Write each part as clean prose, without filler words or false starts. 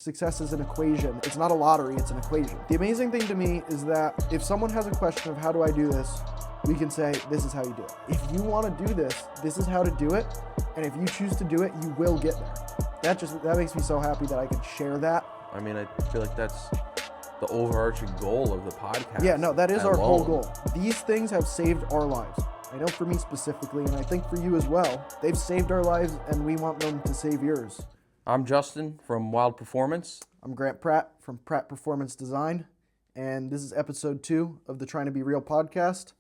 Success is an equation. It's not a lottery, it's an equation. The amazing thing to me is that if someone has a question of how do I do this, we can say, this is how you do it. If you want to do this, this is how to do it. And if you choose to do it, you will get there. That makes me so happy that I can share that. I mean, I feel like that's the overarching goal of the podcast. Yeah, no, that is our whole goal. These things have saved our lives. I know for me specifically, and I think for you as well, they've saved our lives and we want them to save yours. I'm Justin from Wild Performance. I'm Grant Pratt from Pratt Performance Design, and this is episode 2 of the Trying to Be Real podcast.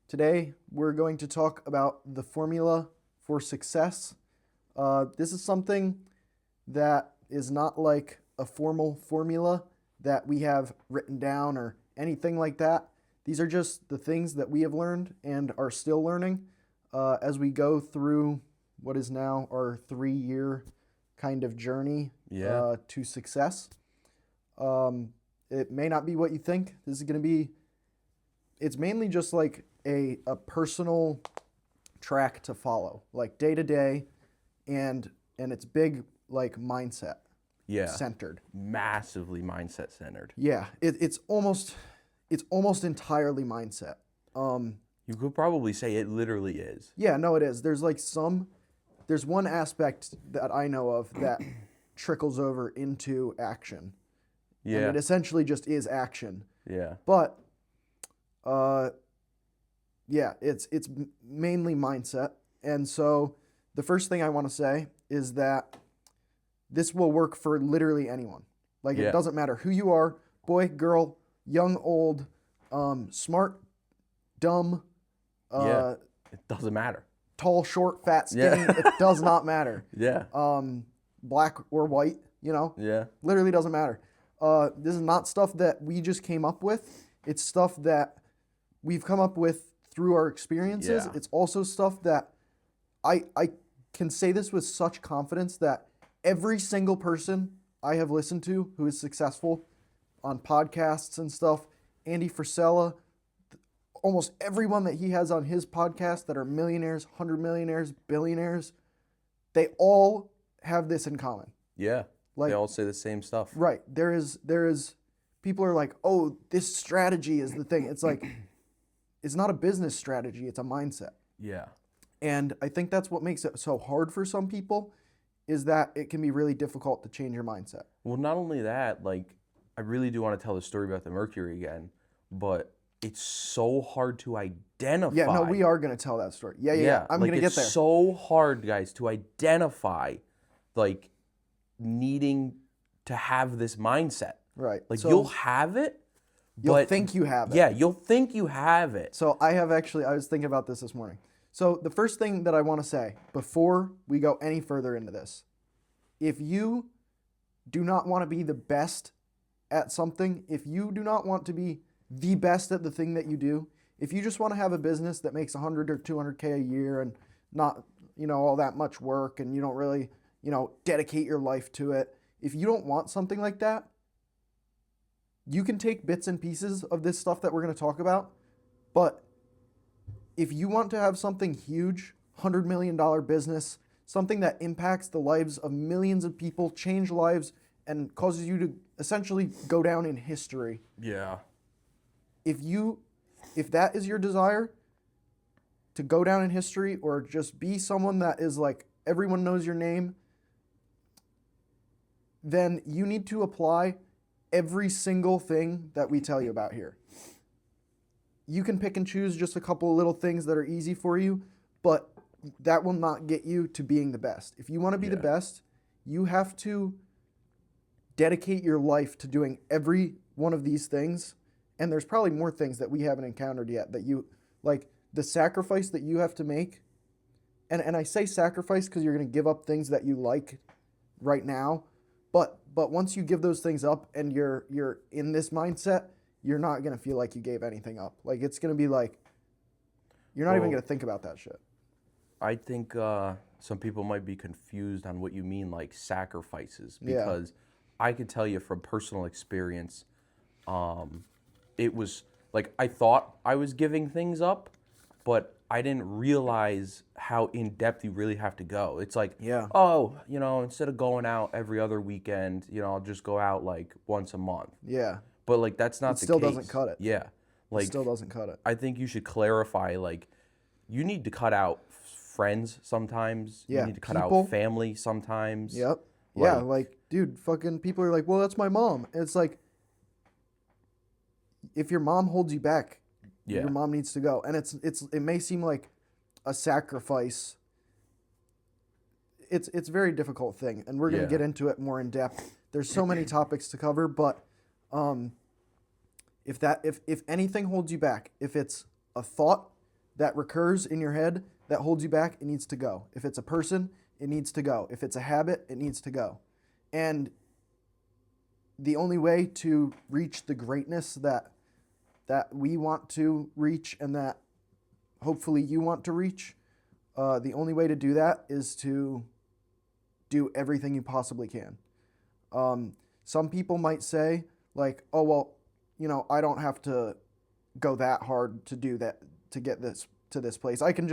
Today, we're going to talk about the formula for success. This is something that is not like a formal formula that we have written down or anything like that. These are just the things that we have learned and are still learning as we go through what is now our 3-year kind of journey to success. It may not be what you think. This is going to be, it's mainly just like a personal track to follow, like day to day, and it's big like mindset centered. Massively mindset centered. Yeah, it's almost entirely mindset. You could probably say it literally is. Yeah, no, it is. There's one aspect that I know of that trickles over into action. Yeah. And it essentially just is action. Yeah. But, it's mainly mindset. And so the first thing I want to say is that this will work for literally anyone. Like, it doesn't matter who you are, boy, girl, young, old, smart, dumb. It doesn't matter. Tall, short, fat, skinny, it does not matter. Yeah. Black or white, Yeah. literally doesn't matter. This is not stuff that we just came up with. It's stuff that we've come up with through our experiences. Yeah. It's also stuff that I can say this with such confidence that every single person I have listened to who is successful on podcasts and stuff, Andy Frisella, almost everyone that he has on his podcast that are millionaires, 100 millionaires, billionaires, they all have this in common. Yeah. Like, they all say the same stuff. Right. There is people are like, oh, this strategy is the thing. It's like, it's not a business strategy, it's a mindset. Yeah. And I think that's what makes it so hard for some people, is that it can be really difficult to change your mindset. Well, not only that, like, I really do want to tell the story about the Mercury again, but it's so hard to identify. Yeah, no, we are going to tell that story. Yeah. I'm going to get there. It's so hard, guys, to identify, like, needing to have this mindset. Right. Like, so you'll have it, you'll think you have it. Yeah, you'll think you have it. So I was thinking about this morning. So the first thing that I want to say before we go any further into this, if you do not want to be the best at something, if you do not want to be the best at the thing that you do, if you just want to have a business that makes 100 or 200K a year and not, all that much work, and you don't really, dedicate your life to it, if you don't want something like that, you can take bits and pieces of this stuff that we're going to talk about, but if you want to have something huge, $100 million business, something that impacts the lives of millions of people, change lives, and causes you to essentially go down in history. Yeah. If that is your desire to go down in history, or just be someone that is like everyone knows your name, then you need to apply every single thing that we tell you about here. You can pick and choose just a couple of little things that are easy for you, but that will not get you to being the best. If you want to be the best, you have to dedicate your life to doing every one of these things. And there's probably more things that we haven't encountered yet that you, like the sacrifice that you have to make. And I say sacrifice because you're going to give up things that you like right now. But once you give those things up and you're in this mindset, you're not going to feel like you gave anything up. Like, it's going to be like, you're not even going to think about that shit. I think some people might be confused on what you mean, like sacrifices, because I could tell you from personal experience, it was like I thought I was giving things up, but I didn't realize how in depth you really have to go. It's like, Yeah. oh, instead of going out every other weekend, I'll just go out like once a month. Yeah. But like that's not It the still case. doesn't cut it. Yeah. It Like still doesn't cut it. I think you should clarify, like, you need to cut out friends sometimes. Yeah, You need to cut people. out family sometimes. Yep. Yeah, like, dude, fucking people are like, well, that's my mom. And it's like, if your mom holds you back, Yeah. your mom needs to go. And it may seem like a sacrifice. It's a very difficult thing, and we're gonna Yeah. get into it more in depth. There's so many topics to cover, but if anything holds you back, if it's a thought that recurs in your head that holds you back, it needs to go. If it's a person, it needs to go. If it's a habit, it needs to go. And the only way to reach the greatness that we want to reach and that hopefully you want to reach, the only way to do that is to do everything you possibly can. Some people might say, like, oh, well, I don't have to go that hard to do that, to get this to this place. I can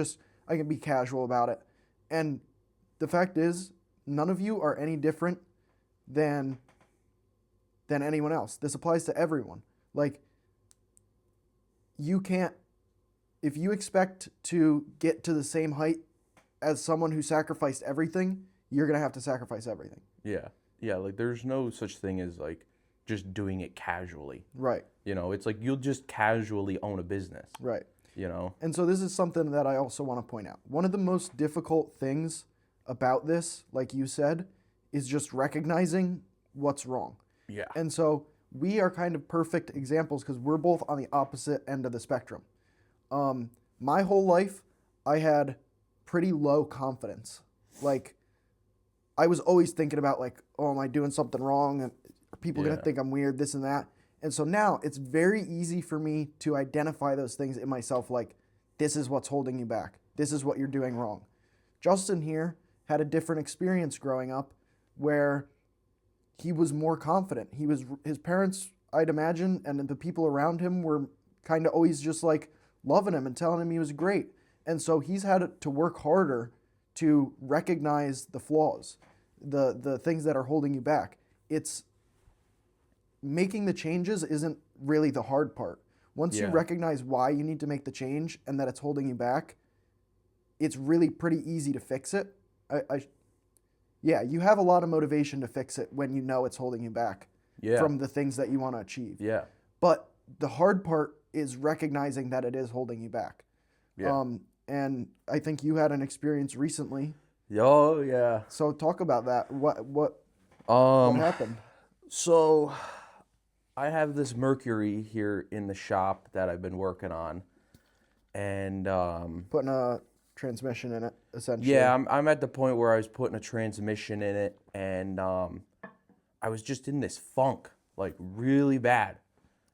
be casual about it. And the fact is, none of you are any different than anyone else. This applies to everyone. Like, you can't, if you expect to get to the same height as someone who sacrificed everything, you're going to have to sacrifice everything. Yeah. Yeah, like there's no such thing as like just doing it casually. Right. It's like you'll just casually own a business. Right. You know? And so this is something that I also want to point out. One of the most difficult things about this, like you said, is just recognizing what's wrong. Yeah. And so we are kind of perfect examples because we're both on the opposite end of the spectrum. My whole life, I had pretty low confidence. Like, I was always thinking about, like, oh, am I doing something wrong? And are people going to think I'm weird, this and that? And so now it's very easy for me to identify those things in myself, like, this is what's holding you back. This is what you're doing wrong. Justin here had a different experience growing up where he was more confident. His parents, I'd imagine, and the people around him were kind of always just like loving him and telling him he was great. And so he's had to work harder to recognize the flaws, the things that are holding you back. It's making the changes isn't really the hard part. Once you recognize why you need to make the change and that it's holding you back, it's really pretty easy to fix it. You have a lot of motivation to fix it when you know it's holding you back from the things that you want to achieve. Yeah. But the hard part is recognizing that it is holding you back. Yeah. And I think you had an experience recently. Oh, yeah. So talk about that. What happened? So I have this Mercury here in the shop that I've been working on. And Putting a transmission in it, essentially. yeah, I'm at the point where I was putting a transmission in it, and I was just in this funk, like really bad.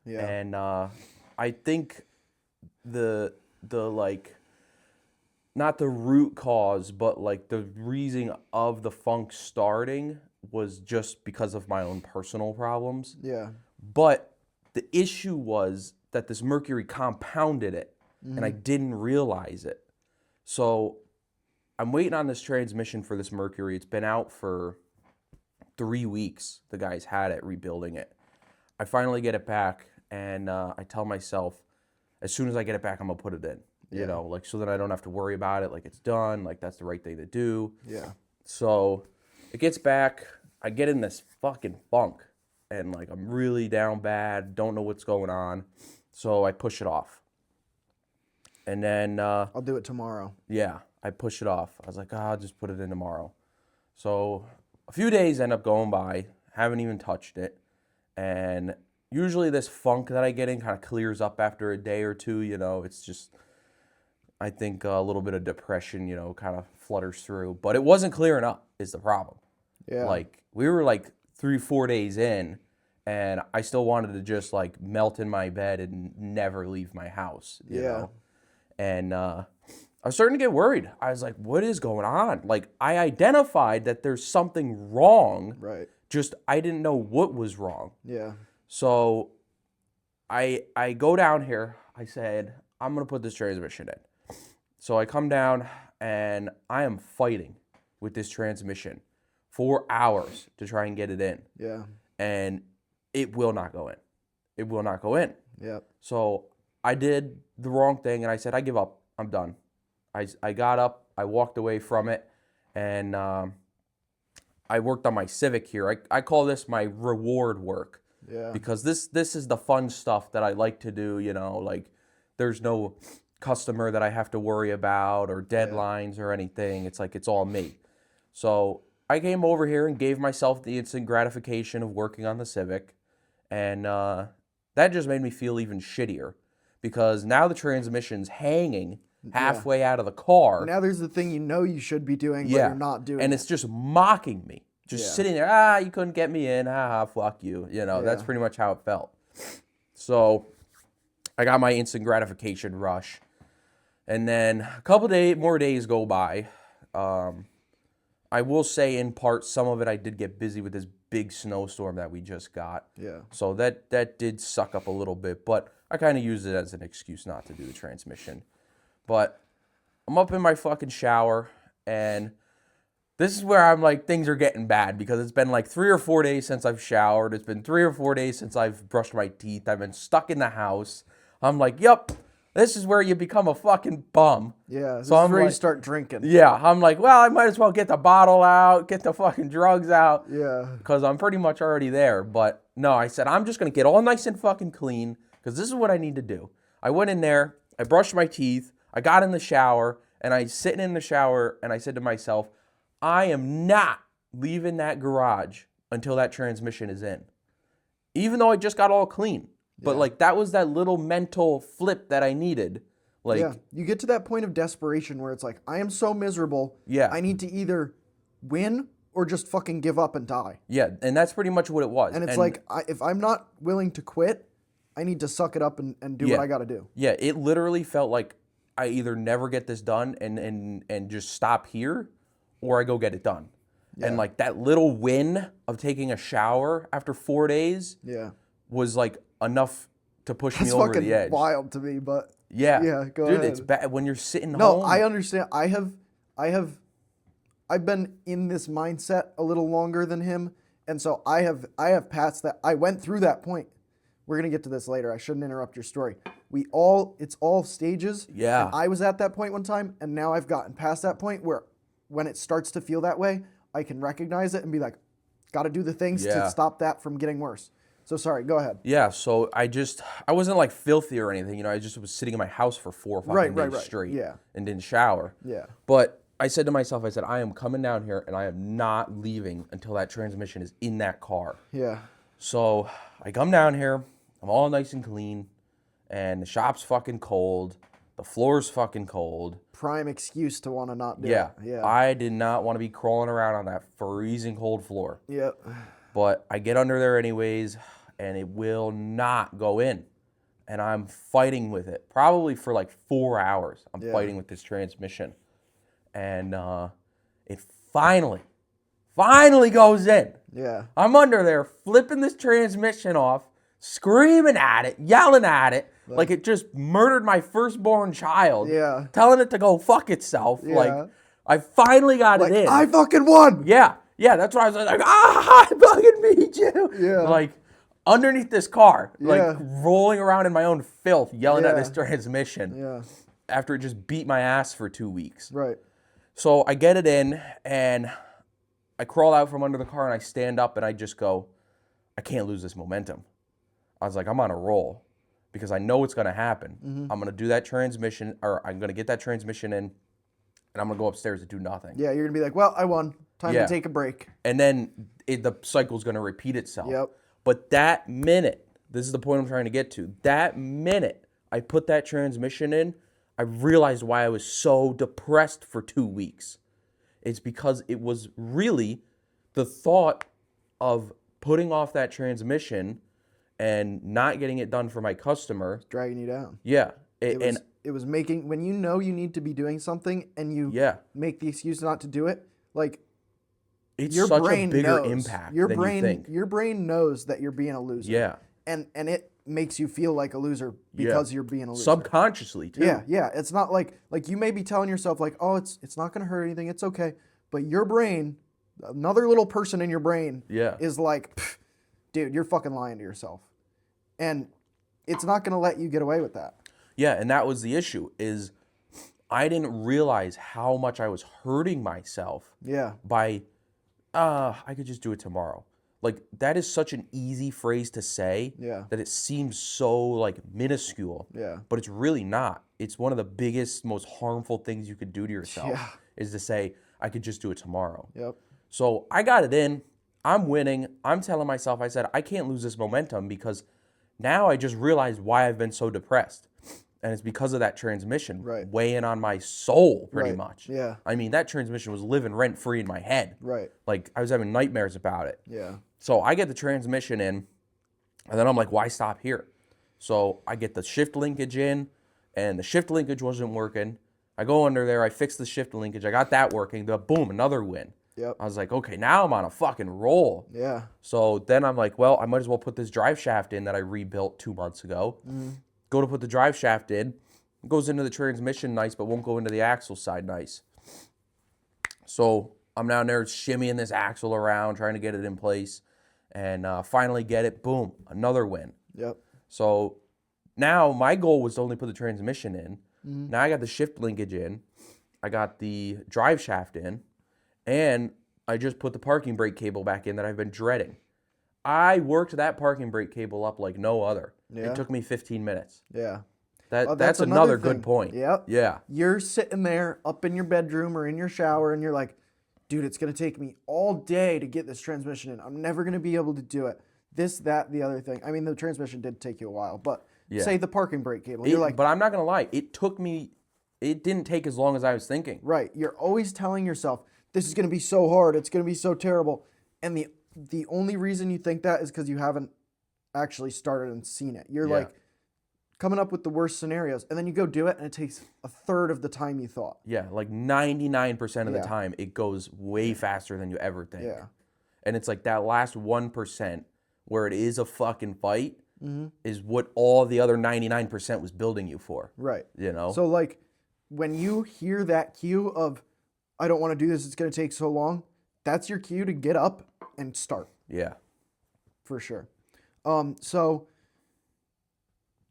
Yeah. And I think the like, not the root cause, but like the reason of the funk starting was just because of my own personal problems. Yeah. But the issue was that this Mercury compounded it, and I didn't realize it. So I'm waiting on this transmission for this Mercury. It's been out for 3 weeks. The guys had it, rebuilding it. I finally get it back, and I tell myself, as soon as I get it back, I'm going to put it in. You know, like, so that I don't have to worry about it. Like, it's done. Like, that's the right thing to do. Yeah. So it gets back. I get in this fucking funk, and like, I'm really down bad. Don't know what's going on. So I push it off. And then I'll do it tomorrow. yeah, I push it off. I was like, I'll just put it in tomorrow. So a few days end up going by, haven't even touched it. And usually this funk that I get in kind of clears up after a day or two, it's just, I think a little bit of depression, kind of flutters through. But it wasn't clearing up is the problem. Yeah. Like, we were like 3-4 days in, and I still wanted to just like melt in my bed and never leave my house, you know? And I was starting to get worried. I was like, what is going on? Like, I identified that there's something wrong. Right. Just I didn't know what was wrong. Yeah. So I go down here. I said, I'm going to put this transmission in. So I come down and I am fighting with this transmission for hours to try and get it in. Yeah. And it will not go in. It will not go in. Yep. So I did the wrong thing and I said, I give up. I'm done. I got up. I walked away from it. And I worked on my Civic here. I call this my reward work. Yeah. Because this is the fun stuff that I like to do, like there's no customer that I have to worry about or deadlines or anything. It's like it's all me. So I came over here and gave myself the instant gratification of working on the Civic, and that just made me feel even shittier because now the transmission's hanging halfway out of the car. Now there's the thing you should be doing, but you're not doing and it. It's just mocking me. Just sitting there, you couldn't get me in, fuck you. That's pretty much how it felt. So I got my instant gratification rush. And then a couple more days go by. I will say in part, some of it I did get busy with this big snowstorm that we just got. Yeah. So that did suck up a little bit, but I kind of used it as an excuse not to do the transmission. But I'm up in my fucking shower, and this is where I'm like, things are getting bad because it's been like 3 or 4 days since I've showered. It's been 3 or 4 days since I've brushed my teeth. I've been stuck in the house. I'm like, yep, this is where you become a fucking bum. Yeah, this so is where you start drinking. Yeah, I'm like, well, I might as well get the bottle out, get the fucking drugs out. Yeah. Because I'm pretty much already there. But no, I said, I'm just going to get all nice and fucking clean because this is what I need to do. I went in there, I brushed my teeth, I got in the shower, and I was sitting in the shower, and I said to myself, I am not leaving that garage until that transmission is in. Even though I just got all clean. But like that was that little mental flip that I needed. Like you get to that point of desperation where it's like, I am so miserable. Yeah. I need to either win or just fucking give up and die. Yeah, and that's pretty much what it was. And it's like, if I'm not willing to quit, I need to suck it up and do what I got to do. Yeah, it literally felt like I either never get this done and just stop here, or I go get it done. Yeah. And like that little win of taking a shower after 4 days was like enough to push me over the edge. That's fucking wild to me, but yeah, go ahead. Dude, it's bad when you're sitting home. No, I understand. I've been in this mindset a little longer than him, and so I have passed that. I went through that point. We're gonna get to this later. I shouldn't interrupt your story. It's all stages. Yeah. And I was at that point one time, and now I've gotten past that point where when it starts to feel that way, I can recognize it and be like, got to do the things to stop that from getting worse. So sorry, go ahead. Yeah, so I wasn't like filthy or anything, I just was sitting in my house for 4 fucking days straight and didn't shower. Yeah. But I said to myself, I am coming down here and I am not leaving until that transmission is in that car. Yeah. So I come down here, I'm all nice and clean, and the shop's fucking cold. The floor's fucking cold. Prime excuse to want to not do it. Yeah. I did not want to be crawling around on that freezing cold floor. Yep. But I get under there anyways, and it will not go in. And I'm fighting with it, probably for like 4 hours. I'm fighting with this transmission. And it finally goes in. Yeah. I'm under there flipping this transmission off, screaming at it, yelling at it, like it just murdered my firstborn child. Yeah. Telling it to go fuck itself. Yeah. Like, I finally got it in. I fucking won. Yeah. Yeah, that's what I was like, I fucking beat you. Yeah. Like, underneath this car, like rolling around in my own filth, yelling at this transmission. Yeah. After it just beat my ass for 2 weeks. Right. So I get it in, and I crawl out from under the car, and I stand up, and I just go, I can't lose this momentum. I was like, I'm on a roll because I know it's going to happen. Mm-hmm. I'm going to do that transmission, or I'm going to get that transmission in, and I'm going to go upstairs and do nothing. Yeah, you're going to be like, well, I won. Time to take a break. And then the cycle's going to repeat itself. Yep. But that minute, this is the point I'm trying to get to, that minute I put that transmission in, I realized why I was so depressed for 2 weeks. It's because it was really the thought of putting off that transmission and not getting it done for my customer. Dragging you down. Yeah. It was making, when you know you need to be doing something and you make the excuse not to do it, like, it's your such brain a bigger knows. impact Your than brain, you think. Your brain knows that you're being a loser. Yeah. And it makes you feel like a loser because you're being a loser. Subconsciously too. Yeah. It's not like you may be telling yourself like, oh, it's not gonna hurt anything, it's okay. But your brain, another little person in your brain, is like, dude, you're fucking lying to yourself, and it's not gonna let you get away with that. Yeah, and that was the issue. Is I didn't realize how much I was hurting myself. Yeah. By, I could just do it tomorrow. Like, that is such an easy phrase to say that it seems so, like, minuscule. Yeah. But it's really not. It's one of the biggest, most harmful things you could do to yourself is to say, I could just do it tomorrow. Yep. So I got it in. I'm winning. I'm telling myself, I said, I can't lose this momentum because now I just realized why I've been so depressed. And it's because of that transmission weighing on my soul pretty much. Yeah. I mean, that transmission was living rent-free in my head. Right. Like, I was having nightmares about it. Yeah. So I get the transmission in, and then I'm like, why stop here? So I get the shift linkage in, and the shift linkage wasn't working. I go under there, I fix the shift linkage, I got that working, then boom, another win. Yep. I was like, okay, now I'm on a fucking roll. Yeah. So then I'm like, well, I might as well put this drive shaft in that I rebuilt 2 months ago. Go to put the drive shaft in. It goes into the transmission nice, but won't go into the axle side nice. So I'm down there shimmying this axle around, trying to get it in place, and finally get it. Boom, another win. Yep. So now my goal was to only put the transmission in. Now I got the shift linkage in. I got the drive shaft in. And I just put the parking brake cable back in that I've been dreading. I worked that parking brake cable up like no other. Yeah. It took me 15 minutes. Yeah. That's another good point. Yep. Yeah. You're sitting there up in your bedroom or in your shower and you're like, dude, it's going to take me all day to get this transmission in. I'm never going to be able to do it. This, that, the other thing. I mean, the transmission did take you a while, but say the parking brake cable. You're like, but I'm not going to lie. It didn't take as long as I was thinking. Right. You're always telling yourself, this is going to be so hard. It's going to be so terrible. And the only reason you think that is because you haven't actually started and seen it. You're like coming up with the worst scenarios. And then you go do it, and it takes a third of the time you thought. Yeah, like 99% of the time, it goes way faster than you ever think. Yeah. And it's like that last 1% where it is a fucking fight is what all the other 99% was building you for. Right. You know? So, like, when you hear that cue of, I don't want to do this, it's going to take so long, that's your cue to get up and start. Yeah. For sure. So,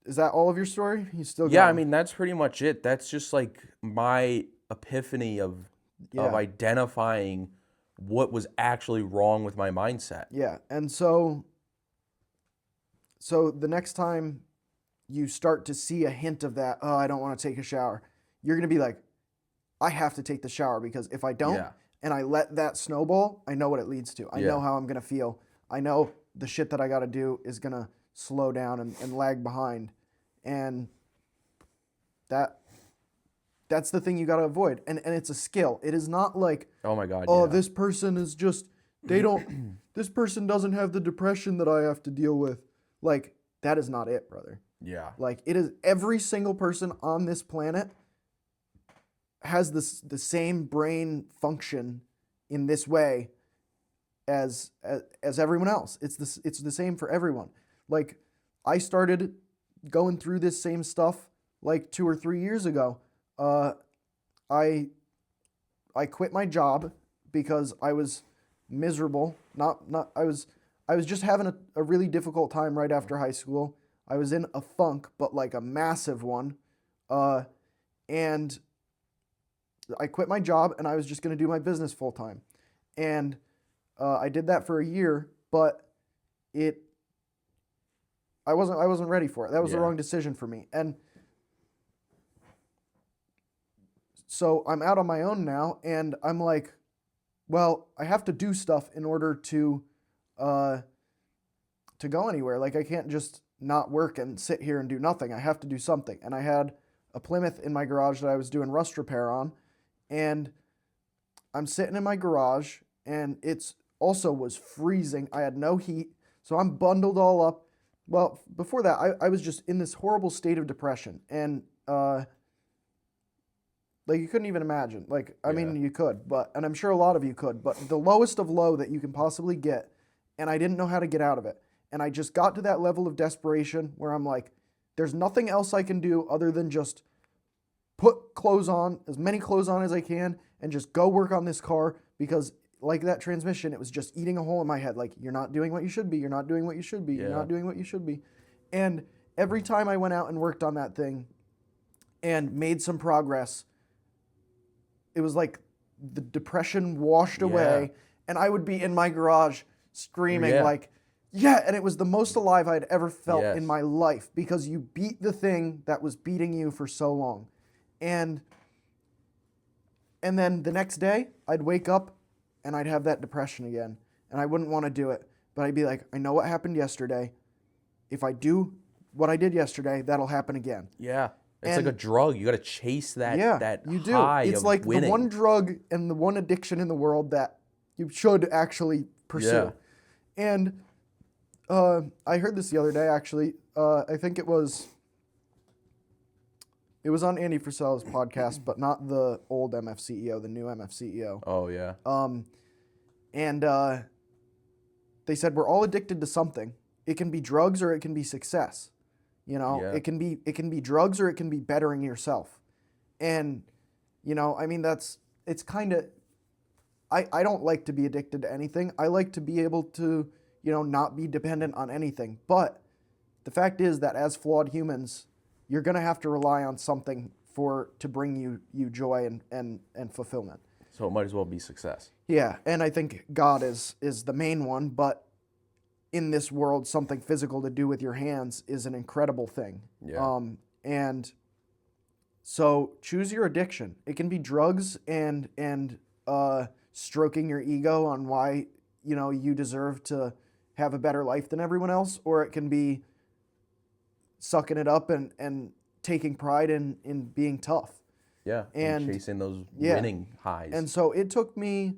is that all of your story? You still Yeah, I mean, that's pretty much it. That's just like my epiphany of identifying what was actually wrong with my mindset. Yeah, and so the next time you start to see a hint of that, oh, I don't want to take a shower, you're going to be like, I have to take the shower because if I don't and I let that snowball, I know what it leads to. I know how I'm going to feel. I know the shit that I got to do is going to slow down and lag behind. And that's the thing you got to avoid. And it's a skill. It is not like, oh my God, this person is just, this person doesn't have the depression that I have to deal with. Like, that is not it, brother. Yeah. Like, it is every single person on this planet has the same brain function in this way as everyone else. It's the same for everyone. Like, I started going through this same stuff like 2 or 3 years ago. I quit my job because I was miserable. I was just having a really difficult time right after high school. I was in a funk, but like a massive one. And I quit my job and I was just going to do my business full time. And I did that for a year, but I wasn't ready for it. That was the wrong decision for me. And so I'm out on my own now, and I'm like, well, I have to do stuff in order to go anywhere. Like, I can't just not work and sit here and do nothing. I have to do something. And I had a Plymouth in my garage that I was doing rust repair on, and I'm sitting in my garage, and it's also was freezing. I had no heat, so I'm bundled all up. Well, before that, I was just in this horrible state of depression, and like, you couldn't even imagine. Like, I mean, you could, and I'm sure a lot of you could, but the lowest of low that you can possibly get, and I didn't know how to get out of it. And I just got to that level of desperation where I'm like, there's nothing else I can do other than just put clothes on, as many clothes on as I can, and just go work on this car, because like that transmission, it was just eating a hole in my head. Like, you're not doing what you should be. You're not doing what you should be. You're not doing what you should be. And every time I went out and worked on that thing and made some progress, it was like the depression washed away, and I would be in my garage screaming like, yeah, and it was the most alive I'd ever felt in my life, because you beat the thing that was beating you for so long. And then the next day, I'd wake up and I'd have that depression again, and I wouldn't want to do it, but I'd be like, I know what happened yesterday. If I do what I did yesterday, that'll happen again. Yeah. It's like a drug. You got to chase that you do. high It's of like winning. the one drug and the one addiction in the world that you should actually pursue. And I heard this the other day, actually. I think it was on Andy Frisella's podcast, but not the old MF CEO, the new MF CEO. Oh, yeah. And they said we're all addicted to something. It can be drugs or it can be success. You know, it can be drugs or it can be bettering yourself. And, you know, I mean, it's kind of, I don't like to be addicted to anything. I like to be able to, you know, not be dependent on anything. But the fact is that as flawed humans, you're going to have to rely on something to bring you joy and fulfillment. So it might as well be success. Yeah, and I think God is the main one, but in this world, something physical to do with your hands is an incredible thing. Yeah. And so choose your addiction. It can be drugs and stroking your ego on why, you know, you deserve to have a better life than everyone else, or it can be sucking it up and taking pride in being tough. Yeah, and chasing those winning highs. And so it took me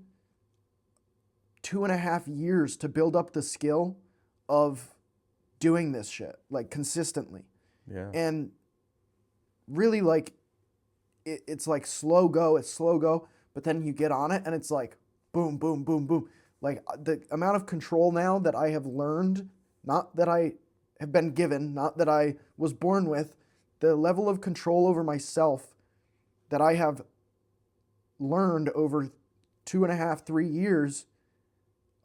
2.5 years to build up the skill of doing this shit, like, consistently. Yeah. And really, like, it's like slow go, but then you get on it and it's like boom, boom, boom, boom. Like, the amount of control now that I have learned, not that I have been given, not that I was born with, the level of control over myself that I have learned over 2.5, 3 years,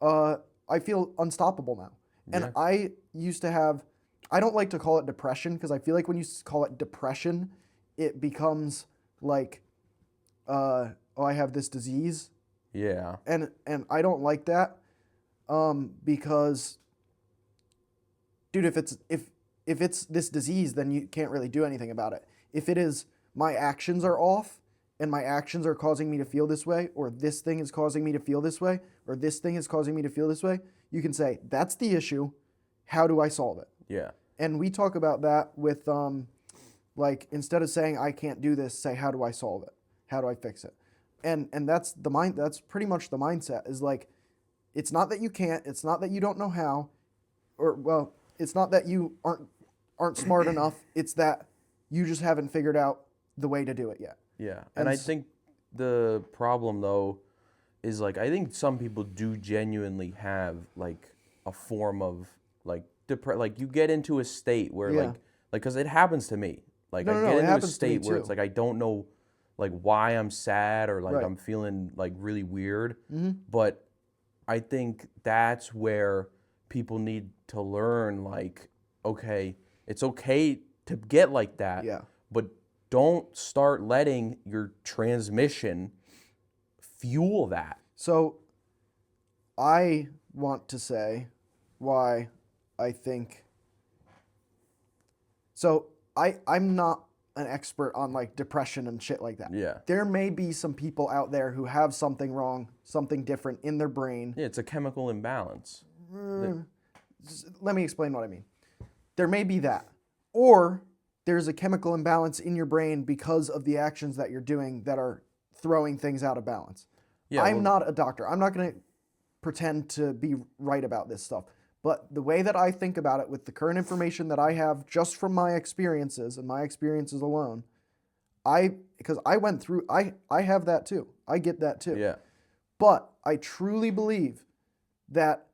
I feel unstoppable now. And I used to have, I don't like to call it depression, because I feel like when you call it depression, it becomes like, oh, I have this disease. Yeah. And I don't like that, because, dude, if it's this disease, then you can't really do anything about it. If it is my actions are off, and my actions are causing me to feel this way, or this thing is causing me to feel this way, or this thing is causing me to feel this way, you can say, that's the issue. How do I solve it? Yeah. And we talk about that with, like, instead of saying, I can't do this, say, how do I solve it? How do I fix it? And that's that's pretty much the mindset, is like, it's not that you can't, it's not that you don't know how, or, well, it's not that you aren't smart enough, it's that you just haven't figured out the way to do it yet. Yeah. And I think the problem, though, is, like, I think some people do genuinely have, like, a form of, like, like, you get into a state where, like, because it happens to me. Like, I get into a state where it's like, I don't know, like, why I'm sad, or, like, I'm feeling, like, really weird. But I think that's where people need to learn, like, okay, it's okay to get like that, but don't start letting your transmission fuel that. So I want to say why I think, so I'm not an expert on, like, depression and shit like that. Yeah. There may be some people out there who have something wrong, something different in their brain. Yeah, it's a chemical imbalance. Let me explain what I mean. There may be that. Or there's a chemical imbalance in your brain because of the actions that you're doing that are throwing things out of balance. Yeah, I'm not a doctor. I'm not going to pretend to be right about this stuff. But the way that I think about it, with the current information that I have just from my experiences and my experiences alone, because I went through, I have that too. I get that too. Yeah. But I truly believe that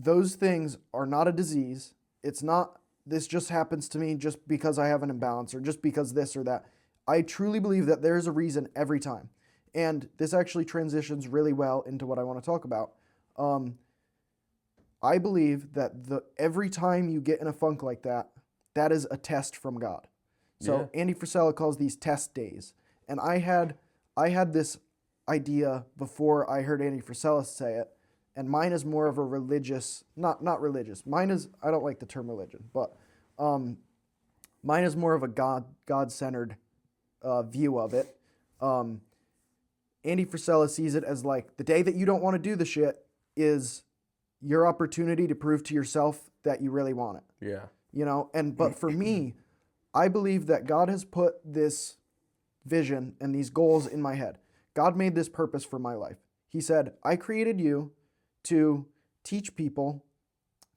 those things are not a disease. It's not, this just happens to me just because I have an imbalance or just because this or that. I truly believe that there's a reason every time. And this actually transitions really well into what I want to talk about. I believe that every time you get in a funk like that, that is a test from God. So Andy Frisella calls these test days. And I had this idea before I heard Andy Frisella say it. And mine is more of a religious, not religious. Mine is, I don't like the term religion, but mine is more of a God-centered view of it. Andy Frisella sees it as like the day that you don't want to do the shit is your opportunity to prove to yourself that you really want it. Yeah. You know, but for me, I believe that God has put this vision and these goals in my head. God made this purpose for my life. He said, I created you to teach people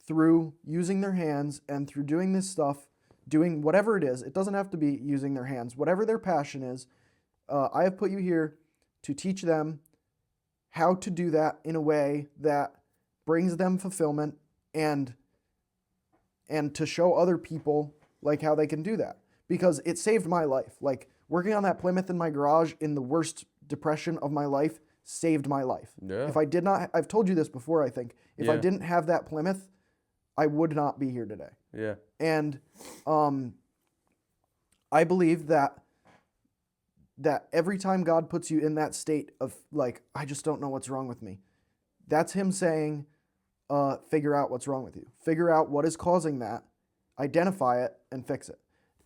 through using their hands and through doing this stuff, doing whatever it is. It doesn't have to be using their hands. Whatever their passion is, I have put you here to teach them how to do that in a way that brings them fulfillment and to show other people like how they can do that. Because it saved my life. Like working on that Plymouth in my garage in the worst depression of my life saved my life. Yeah. If I did not, I've told you this before, I think. If I Yeah. didn't have that Plymouth, I would not be here today. Yeah. And I believe that every time God puts you in that state of like, I just don't know what's wrong with me, that's him saying, figure out what's wrong with you. Figure out what is causing that, identify it, and fix it.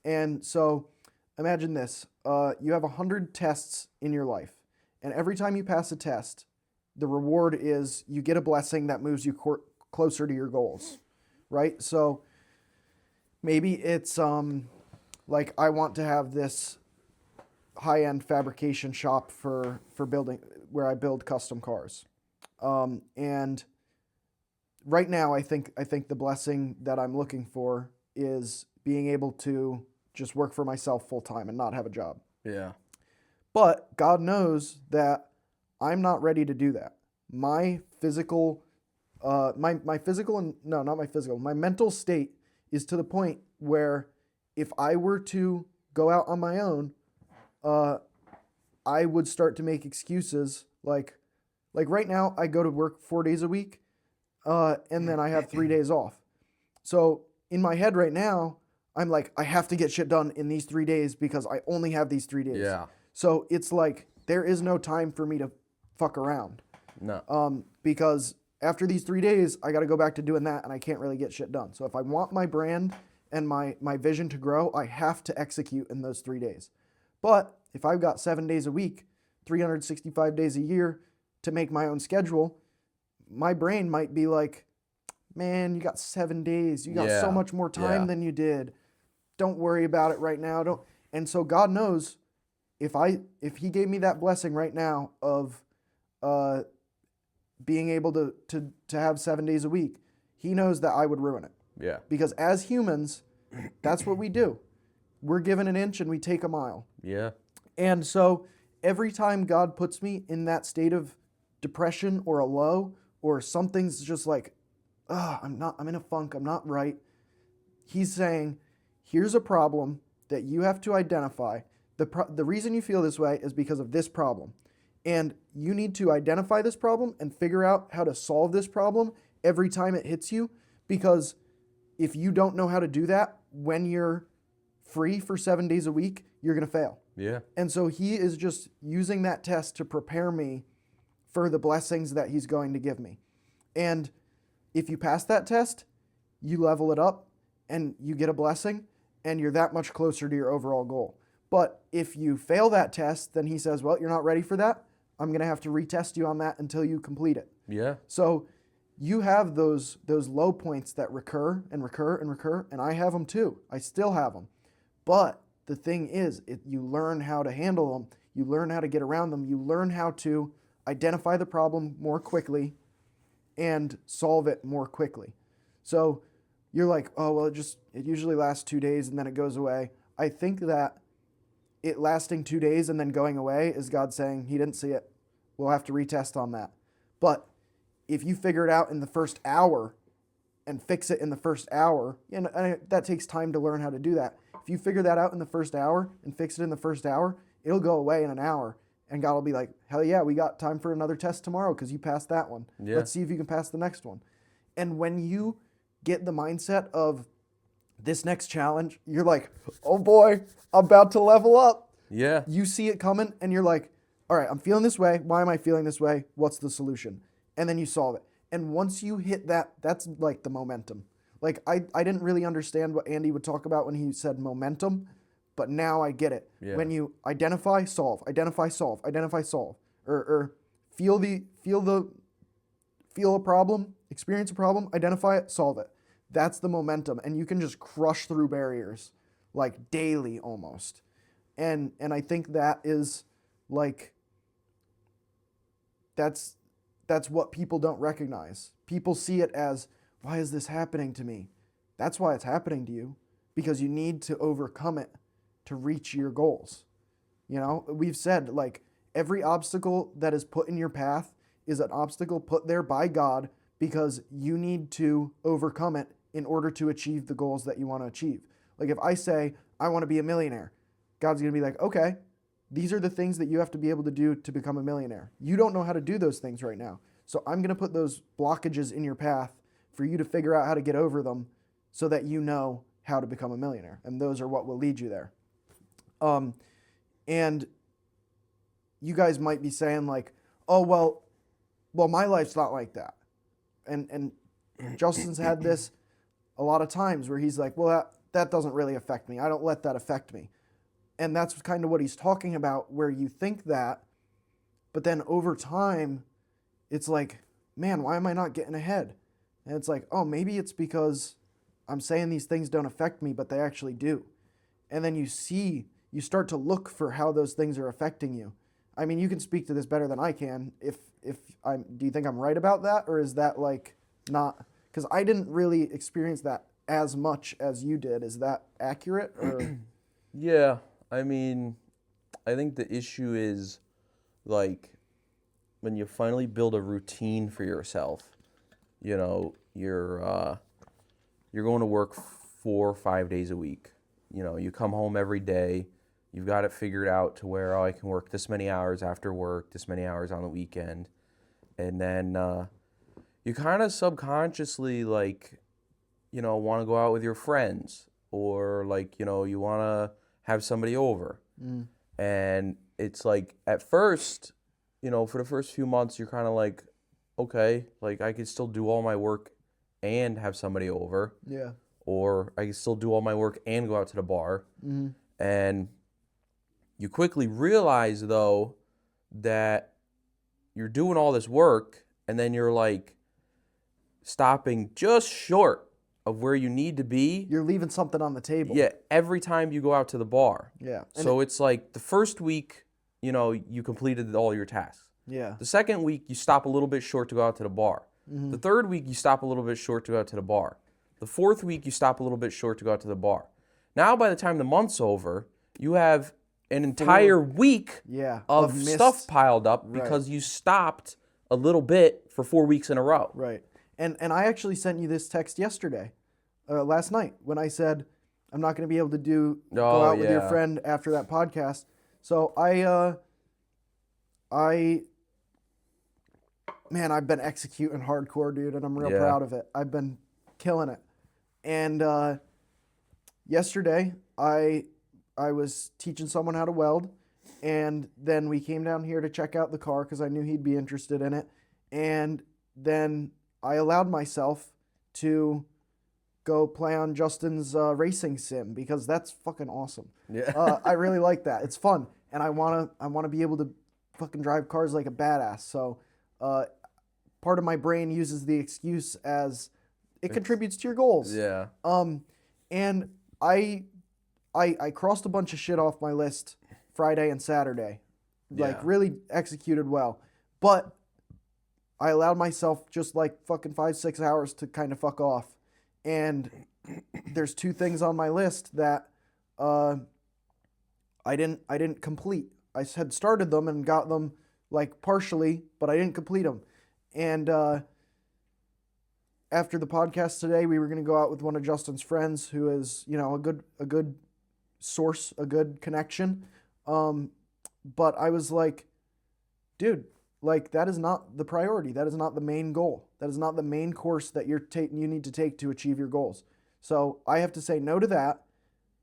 And so imagine this. You have 100 tests in your life. And every time you pass a test, the reward is you get a blessing that moves you closer to your goals, right? So maybe it's like I want to have this high-end fabrication shop for building, where I build custom cars. And right now, I think the blessing that I'm looking for is being able to just work for myself full-time and not have a job. Yeah. But God knows that I'm not ready to do that. My physical, my mental state is to the point where if I were to go out on my own, I would start to make excuses. Like right now, I go to work 4 days a week, and then I have 3 days off. So in my head right now, I'm like, I have to get shit done in these 3 days because I only have these 3 days. Yeah. So it's like there is no time for me to fuck around. No. Because after these 3 days, I got to go back to doing that, and I can't really get shit done. So if I want my brand and my vision to grow, I have to execute in those 3 days. But if I've got 7 days a week, 365 days a year to make my own schedule, my brain might be like, man, you got 7 days. You got so much more time than you did. Don't worry about it right now. And so God knows if he gave me that blessing right now of being able to have 7 days a week, he knows that I would ruin it. Yeah. Because as humans, that's what we do. We're given an inch and we take a mile. Yeah. And so every time God puts me in that state of depression or a low, or something's just like, I'm in a funk, I'm not right, he's saying, here's a problem that you have to identify. The reason you feel this way is because of this problem. And you need to identify this problem and figure out how to solve this problem every time it hits you. Because if you don't know how to do that when you're free for 7 days a week, you're going to fail. Yeah. And so he is just using that test to prepare me for the blessings that he's going to give me. And if you pass that test, you level it up and you get a blessing and you're that much closer to your overall goal. But if you fail that test, then he says, well, you're not ready for that. I'm going to have to retest you on that until you complete it. Yeah. So you have those low points that recur and recur and recur, and I have them too. I still have them. But the thing is, you learn how to handle them. You learn how to get around them. You learn how to identify the problem more quickly and solve it more quickly. So you're like, oh, well, it usually lasts 2 days and then it goes away. I think that it lasting 2 days and then going away is God saying he didn't see it. We'll have to retest on that. But if you figure it out in the first hour and fix it in the first hour, and that takes time to learn how to do that. If you figure that out in the first hour and fix it in the first hour, it'll go away in an hour. And God will be like, hell yeah, we got time for another test tomorrow because you passed that one. Yeah. Let's see if you can pass the next one. And when you get the mindset of this next challenge, you're like, oh boy, I'm about to level up. Yeah. You see it coming and you're like, all right, I'm feeling this way. Why am I feeling this way? What's the solution? And then you solve it. And once you hit that, that's like the momentum. Like I didn't really understand what Andy would talk about when he said momentum, but now I get it. Yeah. When you identify, solve, identify, solve, identify, solve, or feel a problem, experience a problem, identify it, solve it. That's the momentum, and you can just crush through barriers like daily almost. And I think that is like that's what people don't recognize. People see it as, why is this happening to me? That's why it's happening to you, because you need to overcome it to reach your goals. You know, we've said like every obstacle that is put in your path is an obstacle put there by God because you need to overcome it in order to achieve the goals that you want to achieve. Like if I say, I want to be a millionaire, God's going to be like, okay, these are the things that you have to be able to do to become a millionaire. You don't know how to do those things right now. So I'm going to put those blockages in your path for you to figure out how to get over them so that you know how to become a millionaire. And those are what will lead you there. And you guys might be saying like, oh, well, my life's not like that. And Justin's had this a lot of times where he's like, well, that doesn't really affect me. I don't let that affect me. And that's kind of what he's talking about, where you think that, but then over time, it's like, man, why am I not getting ahead? And it's like, oh, maybe it's because I'm saying these things don't affect me, but they actually do. And then you start to look for how those things are affecting you. I mean, you can speak to this better than I can. Do you think I'm right about that? Or is that like not, because I didn't really experience that as much as you did. Is that accurate? Or? Yeah. I mean, I think the issue is like when you finally build a routine for yourself, you know, you're going to work 4 or 5 days a week. You know, you come home every day, you've got it figured out to where, I can work this many hours after work, this many hours on the weekend. And then you kind of subconsciously, like, you know, want to go out with your friends, or like, you know, you want to have somebody over. And it's like, at first, you know, for the first few months, you're kind of like, okay, like I could still do all my work and have somebody over. Yeah. Or I can still do all my work and go out to the bar. And you quickly realize, though, that you're doing all this work and then you're like stopping just short of where you need to be. You're leaving something on the table. Yeah, every time you go out to the bar. Yeah. So it's like the first week, you know, you completed all your tasks. Yeah. The second week, you stop a little bit short to go out to the bar. The third week, you stop a little bit short to go out to the bar. The fourth week, you stop a little bit short to go out to the bar. Now, by the time the month's over, you have an entire week of stuff piled up because you stopped a little bit for 4 weeks in a row. Right. And I actually sent you this text yesterday, last night, when I said I'm not going to be able to go out with your friend after that podcast. So man, I've been executing hardcore, dude, and I'm real proud of it. I've been killing it. And yesterday, I was teaching someone how to weld, and then we came down here to check out the car because I knew he'd be interested in it. And then I allowed myself to go play on Justin's racing sim because that's fucking awesome. Yeah. I really like that. It's fun, and I wanna be able to fucking drive cars like a badass. So part of my brain uses the excuse as it contributes to your goals. Yeah. And I crossed a bunch of shit off my list Friday and Saturday. Like really executed well. But I allowed myself just like fucking 5-6 hours to kind of fuck off. And there's 2 things on my list that I didn't complete. I had started them and got them like partially, but I didn't complete them. And after the podcast today, we were going to go out with one of Justin's friends who is, a good source, a good connection. But I was like, dude, like that is not the priority. That is not the main goal. That is not the main course that you need to take to achieve your goals. So I have to say no to that,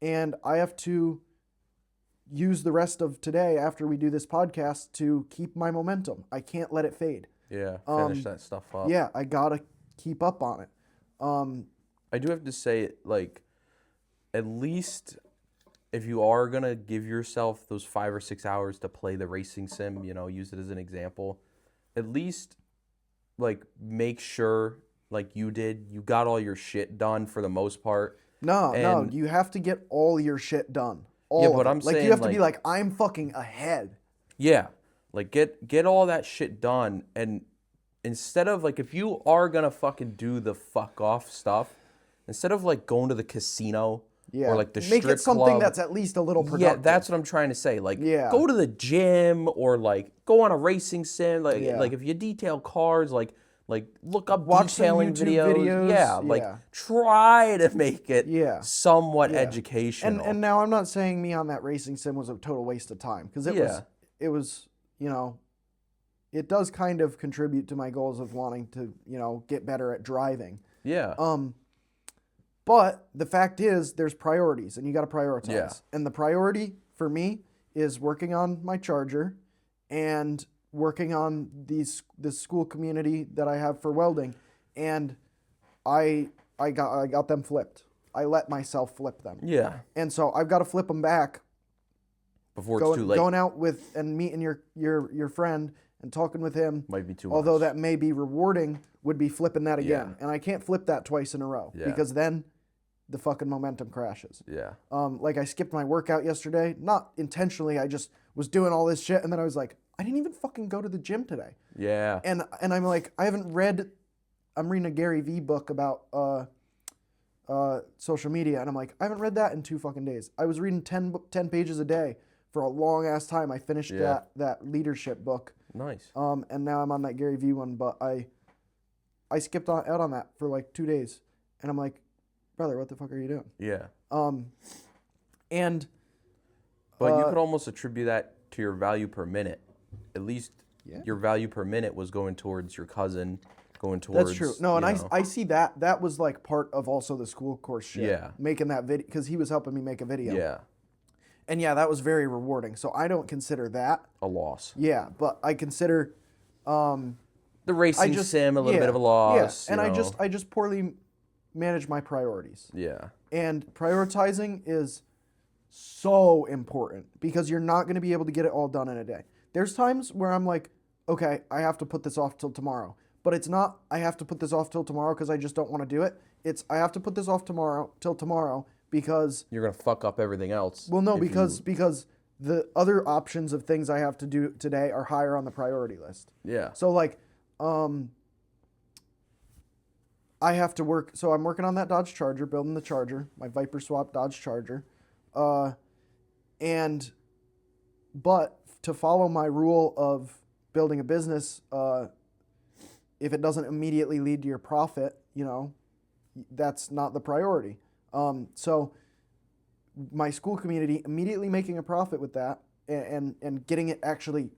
and I have to use the rest of today after we do this podcast to keep my momentum. I can't let it fade. Yeah, finish that stuff up. Yeah, I gotta keep up on it. I do have to say, like, at least if you are gonna give yourself those 5 or 6 hours to play the racing sim, use it as an example, at least, like, make sure, like you did, you got all your shit done for the most part. No, you have to get all your shit done. All of it. I'm saying, you have to be like, I'm fucking ahead. Yeah, like get all that shit done, and instead of like, if you are gonna fucking do the fuck off stuff, instead of like going to the casino or like the strip club, make it something that's at least a little productive. Yeah, that's what I'm trying to say. Like, go to the gym or like go on a racing sim. Like if you detail cars, like look up detailing videos. Yeah, like try to make it somewhat educational. And now I'm not saying me on that racing sim was a total waste of time, because it was it does kind of contribute to my goals of wanting to get better at driving. Yeah. But the fact is, there's priorities, and you got to prioritize. Yeah. And the priority for me is working on my charger and working on this school community that I have for welding, and I got them flipped. I let myself flip them. Yeah. And so I've got to flip them back before it's too late. Going out with and meeting your friend and talking with him might be too much. Although that may be rewarding, would be flipping that again. And I can't flip that twice in a row because then the fucking momentum crashes. Yeah. Like I skipped my workout yesterday, not intentionally. I just was doing all this shit, and then I was like, I didn't even fucking go to the gym today. Yeah. And I'm like, I'm reading a Gary Vee book about social media, and I'm like, I haven't read that in 2 fucking days. I was reading 10 pages a day for a long ass time. I finished that leadership book. Nice. And now I'm on that Gary Vee one, but I skipped out on that for like 2 days, and I'm like, brother, what the fuck are you doing? Yeah. But you could almost attribute that to your value per minute. At least your value per minute was going towards your cousin, going towards... That's true. No, and I see that. That was like part of also the school course shit. Yeah. Making that video, because he was helping me make a video. Yeah. And that was very rewarding. So I don't consider that a loss. Yeah, but I consider... the racing sim a little bit of a loss. Yeah, and I just poorly manage my priorities. Yeah. And prioritizing is so important, because you're not going to be able to get it all done in a day. There's times where I'm like, okay, I have to put this off till tomorrow. But it's not, I have to put this off till tomorrow because I just don't want to do it. It's, I have to put this off till tomorrow because... You're going to fuck up everything else. Well, no, because the other options of things I have to do today are higher on the priority list. Yeah. So, like, I have to work... So I'm working on that Dodge Charger, building the Charger, my Viper Swap Dodge Charger. But to follow my rule of building a business, if it doesn't immediately lead to your profit, that's not the priority. So my school community immediately making a profit with that and getting it actually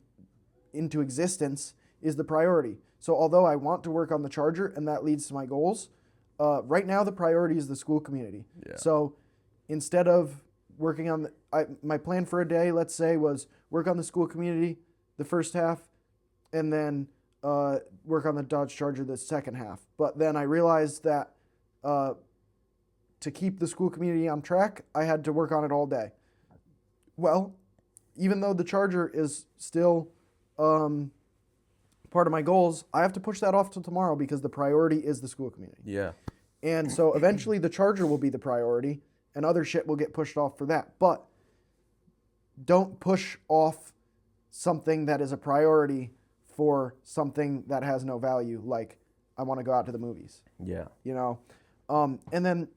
into existence is the priority. So although I want to work on the Charger and that leads to my goals, right now the priority is the school community. Yeah. So instead of working on my plan for a day, let's say, was work on the school community the first half, and then work on the Dodge Charger the second half. But then I realized that to keep the school community on track, I had to work on it all day. Well, even though the Charger is still part of my goals, I have to push that off till tomorrow because the priority is the school community. Yeah. And so eventually the Charger will be the priority, and other shit will get pushed off for that. But don't push off something that is a priority for something that has no value, like I want to go out to the movies. Yeah. And then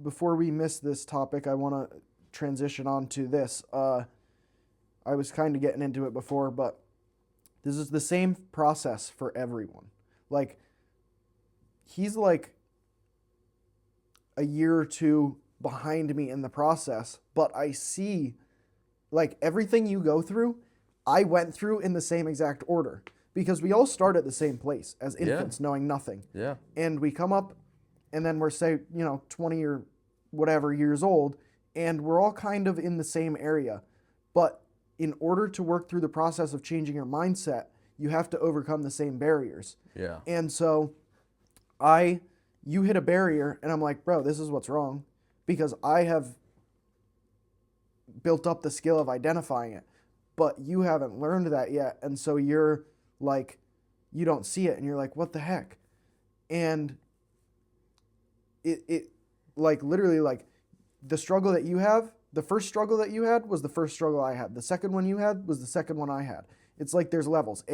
before we miss this topic, I want to transition on to this. I was kind of getting into it before, but this is the same process for everyone. Like, he's like a year or two behind me in the process, but I see like everything you go through, I went through in the same exact order because we all start at the same place as infants, knowing nothing. Yeah. And we come up and then we're, say, 20 or whatever years old, and we're all kind of in the same area. But in order to work through the process of changing your mindset, you have to overcome the same barriers. Yeah. And so you hit a barrier and I'm like, bro, this is what's wrong, because I have built up the skill of identifying it, but you haven't learned that yet. And so you're like, you don't see it and you're like, what the heck? And it like literally like the struggle that you have, the first struggle that you had was the first struggle I had. The second one you had was the second one I had. It's like there's levels.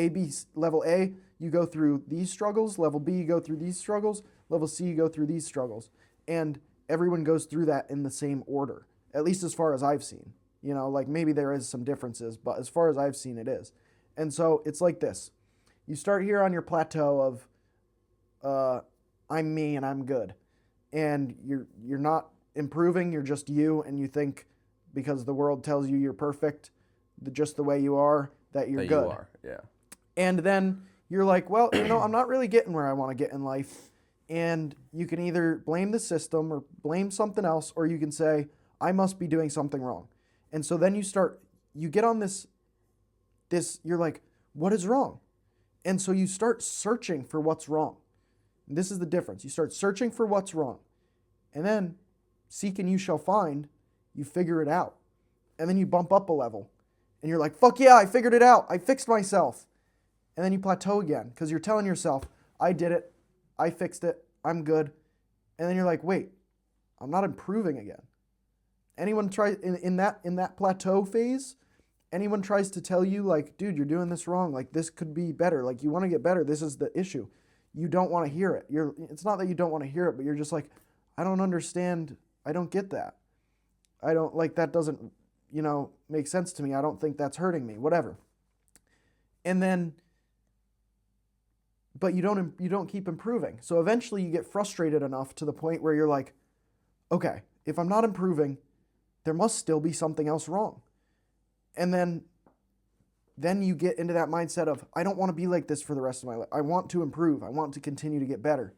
Level A, you go through these struggles. Level B, you go through these struggles. Level C, you go through these struggles. And everyone goes through that in the same order, at least as far as I've seen. Like maybe there is some differences, but as far as I've seen, it is. And so it's like this. You start here on your plateau of I'm me and I'm good. And you're not improving, you're just you, and you think because the world tells you you're perfect, just the way you are, that you're good. You are, yeah. And then you're like, well, I'm not really getting where I want to get in life. And you can either blame the system or blame something else, or you can say, I must be doing something wrong. And so then you get on this, you're like, what is wrong? And so you start searching for what's wrong. And this is the difference. You start searching for what's wrong. And then, seek and you shall find, you figure it out. And then you bump up a level. And you're like, fuck yeah, I figured it out. I fixed myself. And then you plateau again because you're telling yourself, I did it. I fixed it. I'm good. And then you're like, wait, I'm not improving again. Anyone try in that plateau phase, anyone tries to tell you like, dude, you're doing this wrong. Like this could be better. Like you want to get better. This is the issue. You don't want to hear it. It's not that you don't want to hear it, but you're just like, I don't understand. I don't get that. I don't like that doesn't, make sense to me. I don't think that's hurting me, whatever. And then, but you don't keep improving. So eventually you get frustrated enough to the point where you're like, okay, if I'm not improving, there must still be something else wrong. And then you get into that mindset of, I don't want to be like this for the rest of my life. I want to improve. I want to continue to get better.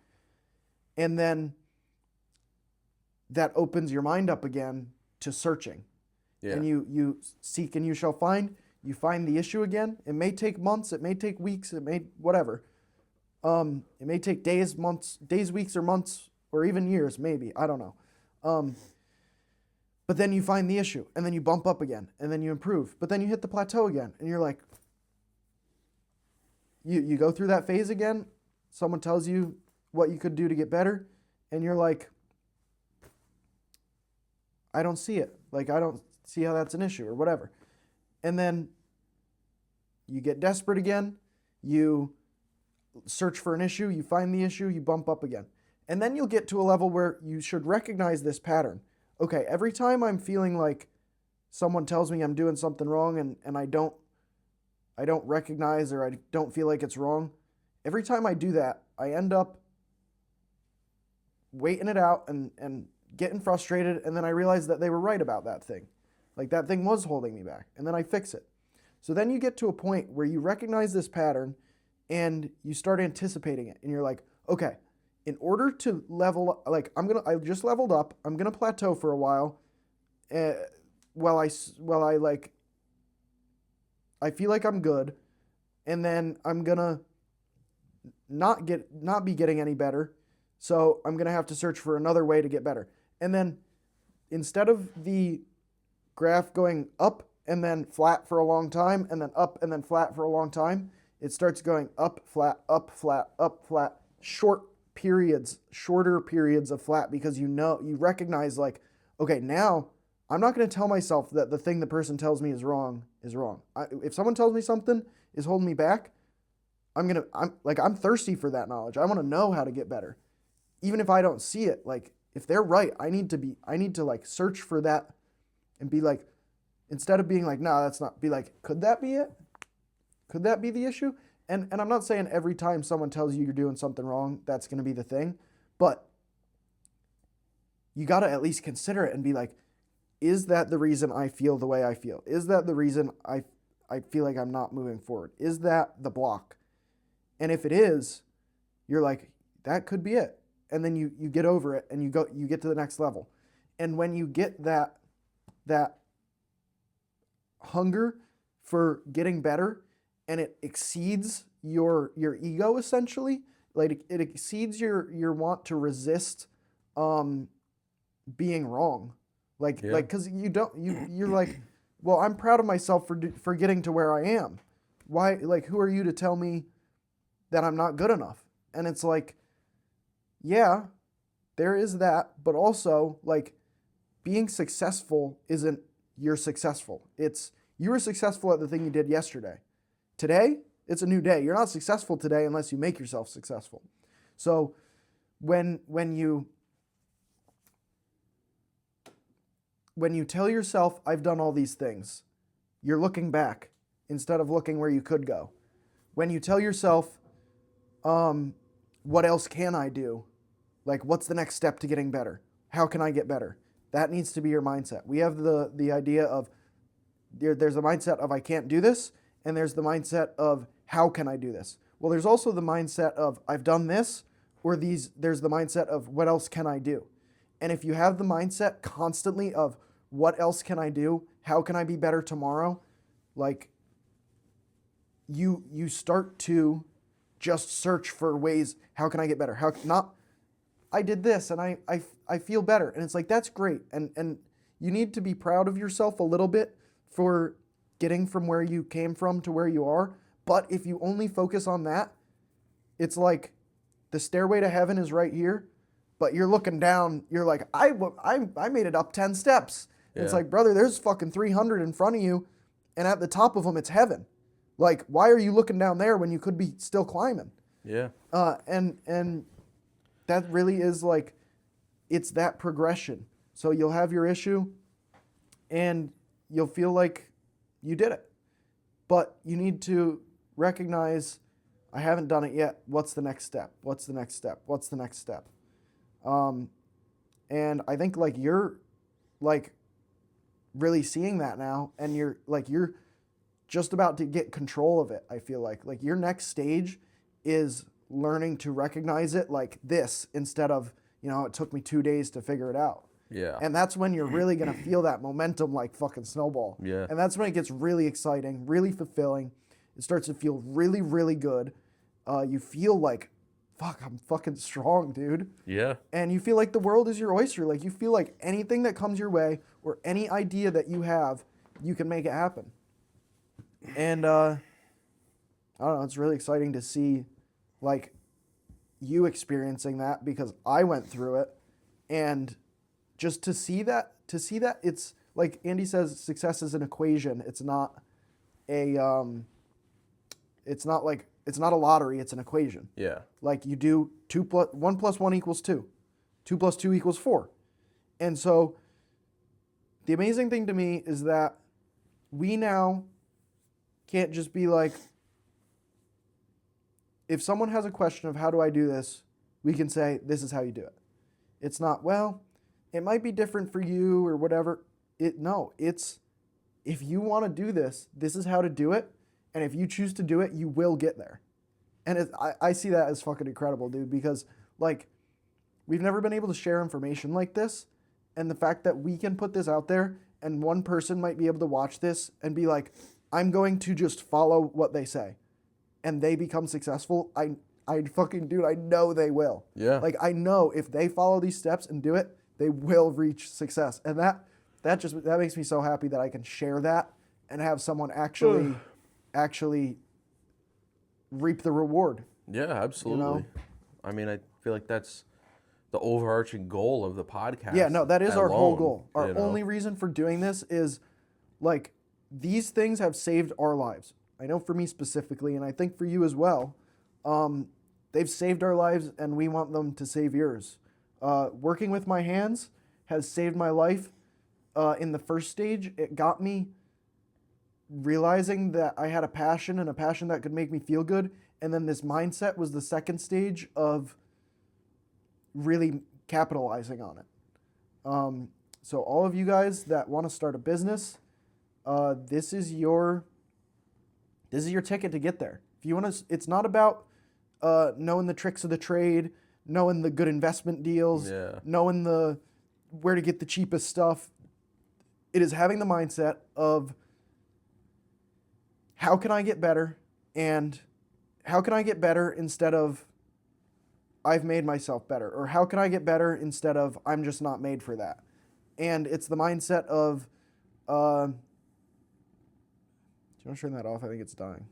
And then that opens your mind up again to searching. Yeah. And you seek and you shall find. You find the issue again. It may take months. It may take weeks. It may whatever. It may take days, weeks, or months, or even years, maybe. I don't know. But then you find the issue, and then you bump up again, and then you improve. But then you hit the plateau again, and you're like, you go through that phase again. Someone tells you what you could do to get better, and you're like, I don't see it. Like, I don't see how that's an issue or whatever. And then you get desperate again. You search for an issue. You find the issue. You bump up again. And then you'll get to a level where you should recognize this pattern. Okay, every time I'm feeling like someone tells me I'm doing something wrong and I don't recognize or I don't feel like it's wrong, every time I do that, I end up waiting it out and getting frustrated, and then I realize that they were right about that thing. Like that thing was holding me back, and then I fix it. So then you get to a point where you recognize this pattern and you start anticipating it, and you're like, okay, in order to level, like I just leveled up, I'm gonna plateau for a while, while I feel like I'm good, and then I'm gonna not be getting any better, so I'm gonna have to search for another way to get better. And then instead of the graph going up and then flat for a long time, and then up and then flat for a long time, it starts going up, flat, up, flat, up, flat, shorter periods of flat, because you recognize like, okay, now I'm not going to tell myself that the thing the person tells me is wrong. If someone tells me something is holding me back, I'm thirsty for that knowledge. I want to know how to get better. Even if I don't see it, like if they're right, I need to like search for that and be like, instead of being like, no, that's not, be like, could that be it? Could that be the issue? and I'm not saying every time someone tells you you're doing something wrong, that's going to be the thing, but you got to at least consider it and be like, is that the reason I feel the way I feel? Is that the reason I feel like I'm not moving forward? Is that the block? And if it is, you're like, that could be it. And then you get over it and you get to the next level. And when you get that hunger for getting better and it exceeds your ego essentially, like it exceeds your want to resist being wrong. Like cuz you're like, well, I'm proud of myself for getting to where I am. Why, like, who are you to tell me that I'm not good enough? And it's like, yeah, there is that, but also like being successful isn't you're successful. It's you were successful at the thing you did yesterday. Today, it's a new day. You're not successful today unless you make yourself successful. So when you tell yourself, I've done all these things, you're looking back instead of looking where you could go. When you tell yourself, what else can I do? Like, what's the next step to getting better? How can I get better? That needs to be your mindset. We have the idea of, there's a mindset of I can't do this, and there's the mindset of how can I do this? Well, there's also the mindset of I've done this, or there's the mindset of what else can I do? And if you have the mindset constantly of what else can I do? How can I be better tomorrow? Like, you start to just search for ways, how can I get better? How not I did this and I feel better. And it's like, that's great. And you need to be proud of yourself a little bit for getting from where you came from to where you are. But if you only focus on that, it's like the stairway to heaven is right here, but you're looking down, you're like, I made it up 10 steps. Yeah. It's like, brother, there's fucking 300 in front of you, and at the top of them, it's heaven. Like, why are you looking down there when you could be still climbing? Yeah. And that really is like, it's that progression. So you'll have your issue, and you'll feel like you did it. But you need to recognize, I haven't done it yet. What's the next step? What's the next step? What's the next step? And I think like you're like really seeing that now, and you're just about to get control of it. I feel like your next stage is learning to recognize it like this instead of, it took me 2 days to figure it out. Yeah. And that's when you're really going to feel that momentum like fucking snowball. Yeah. And that's when it gets really exciting, really fulfilling. It starts to feel really, really good. You feel like, fuck, I'm fucking strong, dude. Yeah. And you feel like the world is your oyster. Like, you feel like anything that comes your way or any idea that you have, you can make it happen. And I don't know, it's really exciting to see like you experiencing that, because I went through it. And just to see that it's like Andy says, success is an equation. It's not a lottery, it's an equation. Yeah. Like, you do 1 + 1 = 2. 2 + 2 = 4. And so the amazing thing to me is that we now can't just be like, if someone has a question of how do I do this, we can say, this is how you do it. It's not, well, it might be different for you or whatever. It's if you want to do this, this is how to do it. And if you choose to do it, you will get there. And I see that as fucking incredible, dude, because like we've never been able to share information like this. And the fact that we can put this out there and one person might be able to watch this and be like, I'm going to just follow what they say, and they become successful. I fucking, dude, I know they will. Yeah. Like, I know if they follow these steps and do it, they will reach success. And that makes me so happy that I can share that and have someone actually reap the reward. Yeah, absolutely. I mean, I feel like that's the overarching goal of the podcast. Yeah, no, that is our whole goal. Our you know? only reason for doing this is like, these things have saved our lives. I know for me specifically, and I think for you as well. They've saved our lives, and we want them to save yours. Working with my hands has saved my life in the first stage. It got me realizing that I had a passion and a passion that could make me feel good. And then this mindset was the second stage of really capitalizing on it. So all of you guys that want to start a business, this is your ticket to get there. If you want to, it's not about knowing the tricks of the trade, knowing the good investment deals, knowing where to get the cheapest stuff. It is having the mindset of how can I get better, and how can I get better instead of I've made myself better, or how can I get better instead of I'm just not made for that. And it's the mindset of, do you want to turn that off? I think it's dying.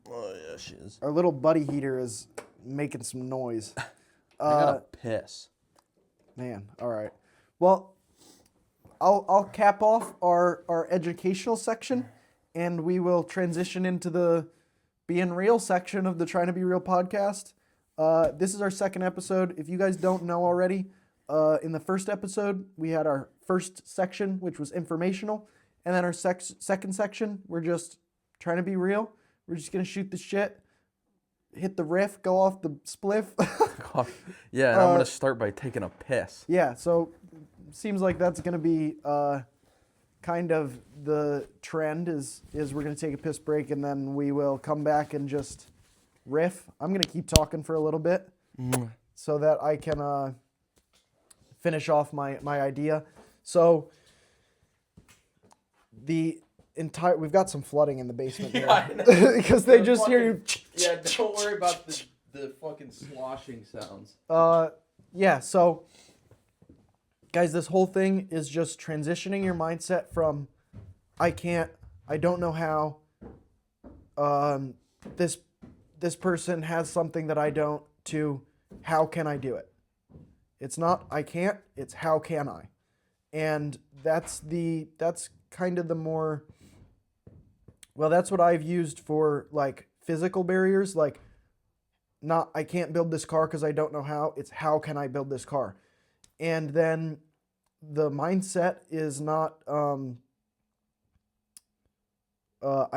Oh yeah, she is. Our little buddy heater is making some noise. I gotta piss. Man, all right. Well, I'll cap off our educational section, and we will transition into the being real section of the Trying to Be Real podcast. This is our second episode. If you guys don't know already, in the first episode, we had our first section, which was informational. And then our second section, we're just trying to be real. We're just going to shoot the shit, hit the riff, go off the spliff. Yeah, and I'm going to start by taking a piss. Yeah, so seems like that's going to be kind of the trend is we're going to take a piss break, and then we will come back and just riff. I'm going to keep talking for a little bit so that I can finish off my idea. So we've got some flooding in the basement here because they just hear you. Yeah, don't worry about the fucking sloshing sounds. Yeah, so guys, this whole thing is just transitioning your mindset from I don't know how, this person has something that I don't, to how can I do it? It's not I can't, it's how can I? And that's kind of the more, well, that's what I've used for like physical barriers, like not I can't build this car because I don't know how, it's how can I build this car? And then the mindset is not I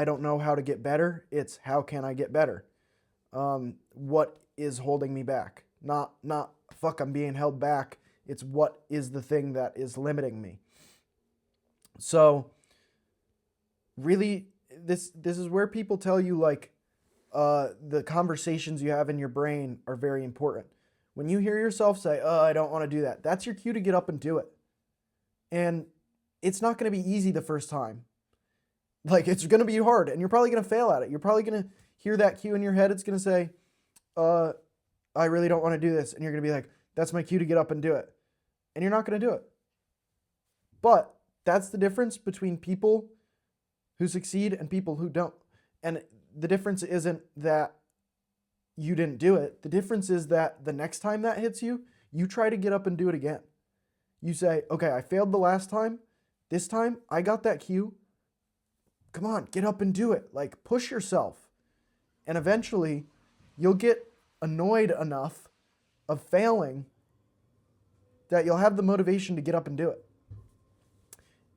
don't know how to get better, it's how can I get better? What is holding me back? Not fuck, I'm being held back. It's what is the thing that is limiting me. So really, this is where people tell you like the conversations you have in your brain are very important. When you hear yourself say, "Oh, I don't want to do that," that's your cue to get up and do it. And it's not going to be easy the first time. Like, it's going to be hard, and you're probably going to fail at it. You're probably going to hear that cue in your head. It's going to say, I really don't want to do this. And you're going to be like, that's my cue to get up and do it. And you're not going to do it. But that's the difference between people who succeed and people who don't. And the difference isn't that you didn't do it. The difference is that the next time that hits you, you try to get up and do it again. You say, okay, I failed the last time. This time, I got that cue. Come on, get up and do it. Like, push yourself. And eventually, you'll get annoyed enough of failing that you'll have the motivation to get up and do it.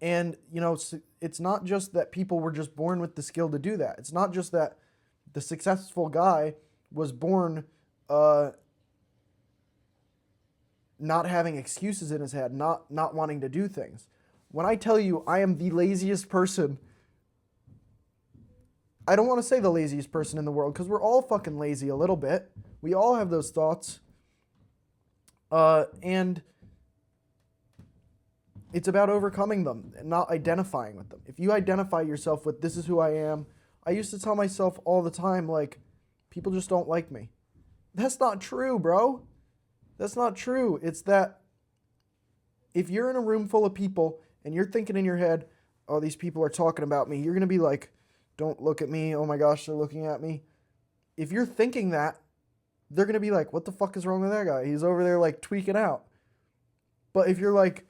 And, it's not just that people were just born with the skill to do that. It's not just that the successful guy was born not having excuses in his head, not wanting to do things. When I tell you I am the laziest person, I don't want to say the laziest person in the world, because we're all fucking lazy a little bit. We all have those thoughts. And it's about overcoming them and not identifying with them. If you identify yourself with, this is who I am. I used to tell myself all the time, like, people just don't like me. That's not true, bro. That's not true. It's that if you're in a room full of people and you're thinking in your head, oh, these people are talking about me, you're going to be like, don't look at me. Oh my gosh, they're looking at me. If you're thinking that, they're going to be like, what the fuck is wrong with that guy? He's over there like tweaking out. But if you're like,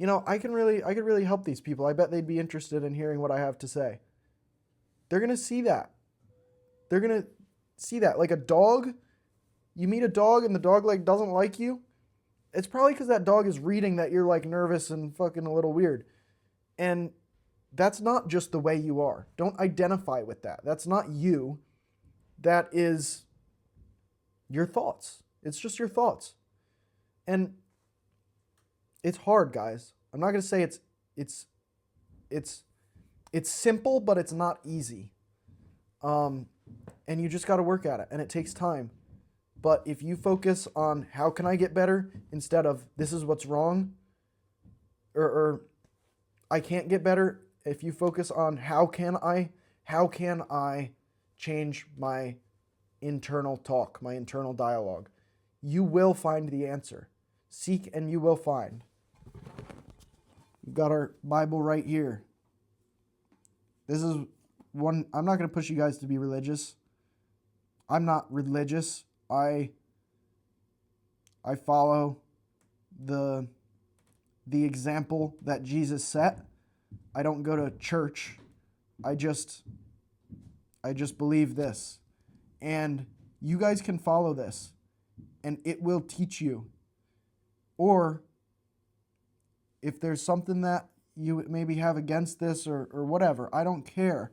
I could really help these people. I bet they'd be interested in hearing what I have to say. They're going to see that. They're going to see that. Like a dog, you meet a dog and the dog like doesn't like you. It's probably because that dog is reading that you're like nervous and fucking a little weird. And that's not just the way you are. Don't identify with that. That's not you. That is your thoughts. It's just your thoughts. And it's hard, guys. I'm not going to say it's simple, but it's not easy. And you just got to work at it, and it takes time. But if you focus on how can I get better instead of this is what's wrong, or I can't get better, if you focus on how can I change my internal talk, my internal dialogue, you will find the answer. Seek and you will find. We've got our Bible right here. This is one, I'm not going to push you guys to be religious. I'm not religious. I follow the example that Jesus set. I don't go to church. I just believe this. And you guys can follow this, and it will teach you. Or if there's something that you maybe have against this or whatever, I don't care.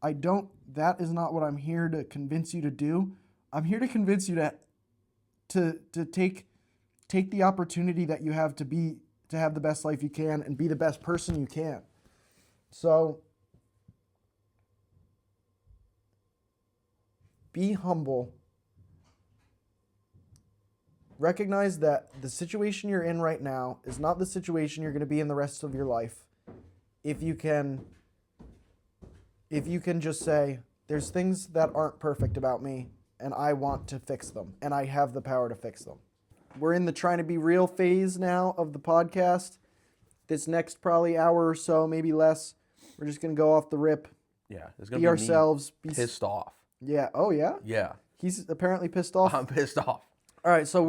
That is not what I'm here to convince you to do. I'm here to convince you to take the opportunity that you have to have the best life you can and be the best person you can. So be humble. Recognize that the situation you're in right now is not the situation you're going to be in the rest of your life. If you can just say, there's things that aren't perfect about me, and I want to fix them, and I have the power to fix them. We're in the trying to be real phase now of the podcast. This next probably hour or so, maybe less, we're just going to go off the rip. Yeah. It's Be ourselves. Be pissed off. Yeah. Oh, yeah? Yeah. He's apparently pissed off. I'm pissed off. All right, so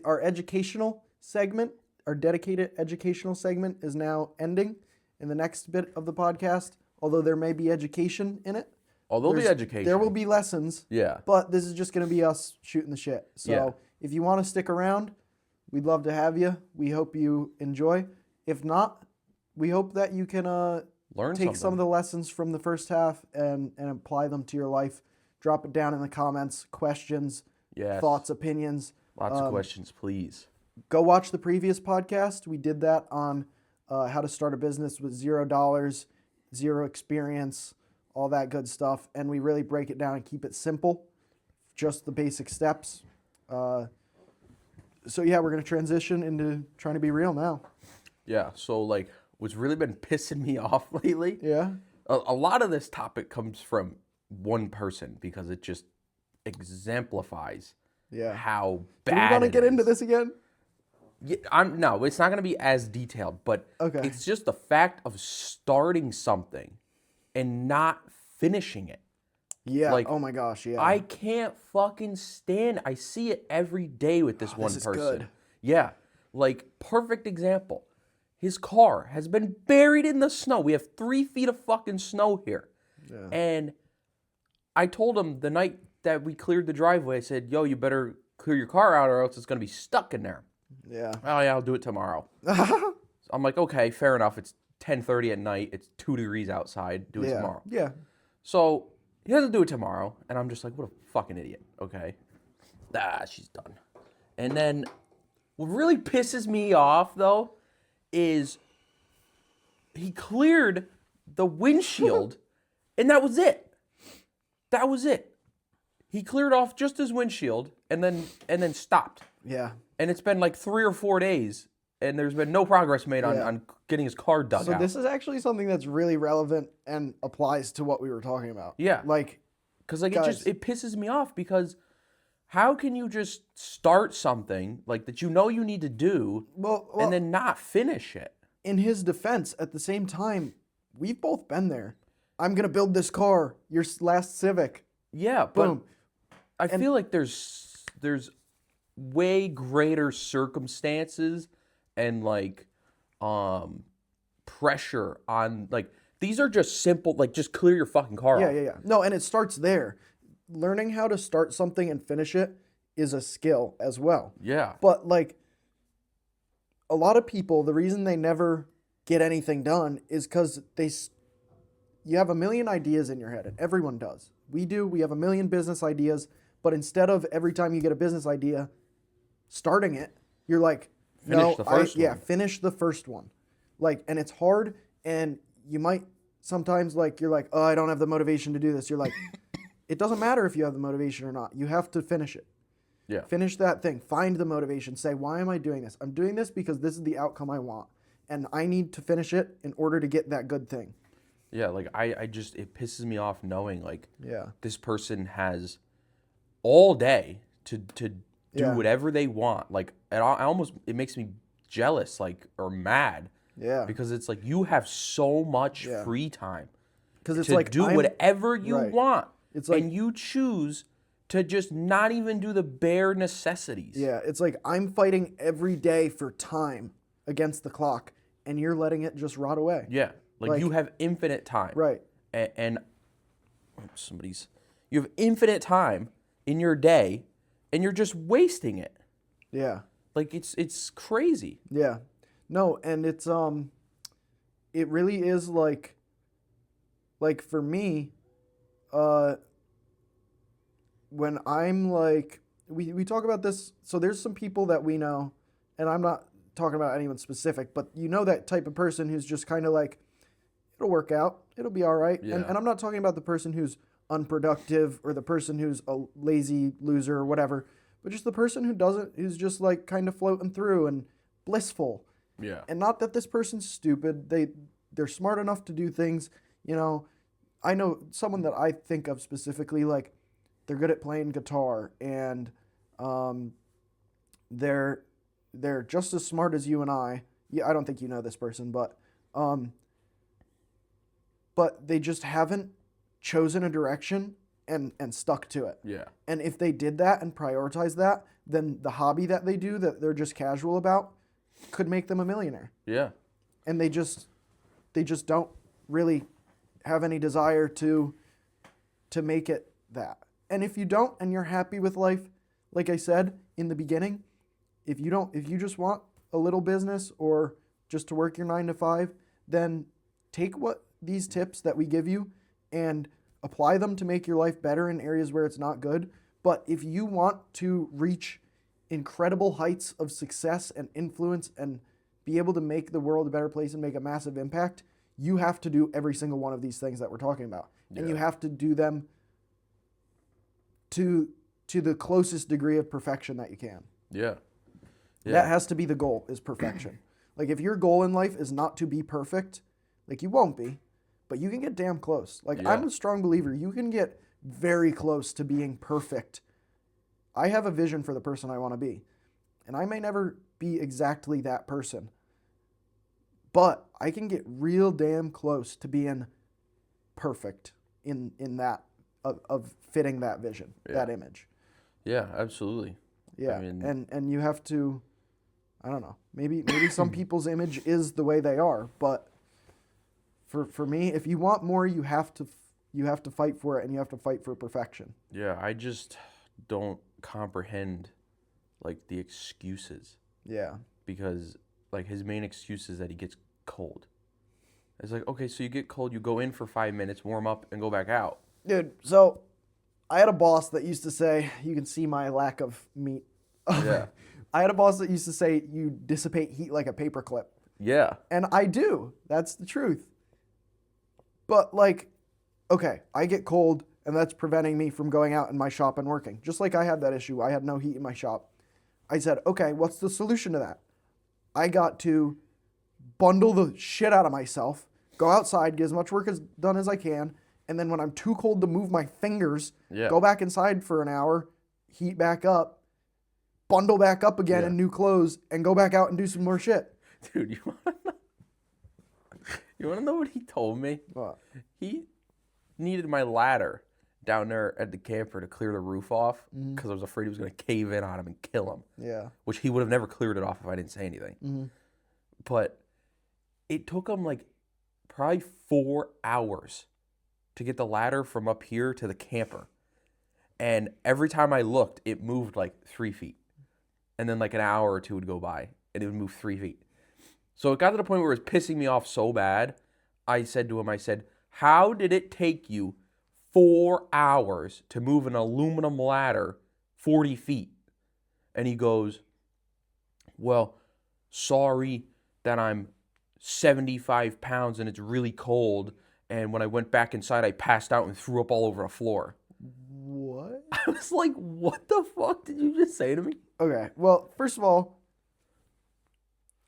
our educational segment, our dedicated educational segment is now ending in the next bit of the podcast, although there may be education in it. Oh, there'll be education. There will be lessons. Yeah. But this is just going to be us shooting the shit. So if you want to stick around, we'd love to have you. We hope you enjoy. If not, we hope that you can take some of the lessons from the first half and apply them to your life. Drop it down in the comments, questions, thoughts, opinions. Lots of questions, please. Go watch the previous podcast. We did that on how to start a business with $0, zero experience, all that good stuff. And we really break it down and keep it simple, just the basic steps. So yeah, we're going to transition into trying to be real now. Yeah, so like what's really been pissing me off lately, a lot of this topic comes from one person because it just exemplifies how bad. Do we want to get into this again? Yeah, no, it's not going to be as detailed, but it's just the fact of starting something and not finishing it. Yeah. Like, oh my gosh. Yeah. I can't fucking stand. I see it every day with this one person. Good. Yeah. Like, perfect example. His car has been buried in the snow. We have 3 feet of fucking snow here. Yeah. And I told him the night that we cleared the driveway, I said, yo, you better clear your car out or else it's going to be stuck in there. Yeah. Oh, yeah, I'll do it tomorrow. So I'm like, okay, fair enough. It's 10:30 at night. It's 2 degrees outside. Do it tomorrow. Yeah. So he doesn't do it tomorrow. And I'm just like, what a fucking idiot. Okay. She's done. And then what really pisses me off, though, is he cleared the windshield and that was it. That was it. He cleared off just his windshield and then stopped. Yeah. And it's been like 3 or 4 days, and there's been no progress made on getting his car dug out. So this is actually something that's really relevant and applies to what we were talking about. Yeah. Like, because like it pisses me off because how can you just start something like that you know you need to do and then not finish it? In his defense, at the same time, we've both been there. I'm gonna build this car, your last Civic. Yeah, boom. But I feel like there's way greater circumstances and like pressure on like these are just simple like just clear your fucking car off. Yeah. No, and it starts there. Learning how to start something and finish it is a skill as well. Yeah. But like a lot of people, the reason they never get anything done is because you have a million ideas in your head, and everyone does. We do. We have a million business ideas, but instead of every time you get a business idea, starting it, you're like, Finish the first one. finish the first one. Like, and it's hard, and you might sometimes you're like, oh, I don't have the motivation to do this. You're like, it doesn't matter if you have the motivation or not. You have to finish it. Yeah. Finish that thing. Find the motivation. Say, why am I doing this? I'm doing this because this is the outcome I want, and I need to finish it in order to get that good thing. Yeah, like I just, it pisses me off knowing like Yeah. this person has all day to do Yeah. whatever they want. Like it makes me jealous, like, or mad. Yeah. Because it's like you have so much Yeah. free time Because it's to like do whatever you right. want. It's like, and you choose to just not even do the bare necessities. yeah, it's like I'm fighting every day for time against the clock, and you're letting it just rot away. Yeah. Like you have infinite time. Right. And you have infinite time in your day, and you're just wasting it. Yeah. Like it's crazy. Yeah. No, and it's it really is like for me, when I'm like we talk about this, so there's some people that we know, and I'm not talking about anyone specific, but you know that type of person who's just kind of like, it'll work out, it'll be all right. Yeah. And I'm not talking about the person who's unproductive or the person who's a lazy loser or whatever, but just the person who's just like kind of floating through and blissful. Yeah. And not that this person's stupid. They're smart enough to do things. You know, I know someone that I think of specifically, like they're good at playing guitar, and they're just as smart as you and I. Yeah, I don't think you know this person, but they just haven't chosen a direction and stuck to it. Yeah. And if they did that and prioritized that, then the hobby that they do that they're just casual about could make them a millionaire. Yeah. And they just don't really have any desire to make it that. And if you don't, and you're happy with life, like I said in the beginning, if you just want a little business or just to work your 9 to 5, then take what these tips that we give you and apply them to make your life better in areas where it's not good. But if you want to reach incredible heights of success and influence and be able to make the world a better place and make a massive impact, you have to do every single one of these things that we're talking about. Yeah. And you have to do them to the closest degree of perfection that you can. Yeah. That has to be the goal, is perfection. Like if your goal in life is not to be perfect, like you won't be, but you can get damn close. Like I'm a strong believer. You can get very close to being perfect. I have a vision for the person I want to be, and I may never be exactly that person, but I can get real damn close to being perfect in that of fitting that vision, that image. Yeah, absolutely. Yeah, I mean, and you have to, I don't know, maybe some people's image is the way they are, but for me, if you want more, you have to fight for it, and you have to fight for perfection. Yeah, I just don't comprehend like the excuses. Yeah. Because like his main excuse is that he gets cold. It's like, okay, so you get cold, you go in for 5 minutes, warm up, and go back out. Dude, so I had a boss that used to say, you can see my lack of meat. Yeah. I had a boss that used to say, you dissipate heat like a paperclip. Yeah. And I do. That's the truth. But like, okay, I get cold, and that's preventing me from going out in my shop and working. Just like I had that issue. I had no heat in my shop. I said, okay, what's the solution to that? I got to bundle the shit out of myself, go outside, get as much work done as I can, and then when I'm too cold to move my fingers, go back inside for an hour, heat back up, bundle back up again in new clothes, and go back out and do some more shit. Dude, you want to know what he told me? What? He needed my ladder down there at the camper to clear the roof off because I was afraid he was going to cave in on him and kill him. Yeah. Which he would have never cleared it off if I didn't say anything. Mm-hmm. But it took him like probably 4 hours to get the ladder from up here to the camper. And every time I looked, it moved like 3 feet. And then like an hour or two would go by and it would move 3 feet. So it got to the point where it was pissing me off so bad. I said to him, how did it take you 4 hours to move an aluminum ladder 40 feet? And he goes, well, sorry that I'm 75 pounds and it's really cold. And when I went back inside, I passed out and threw up all over the floor. What? I was like, what the fuck did you just say to me? Okay, well, first of all,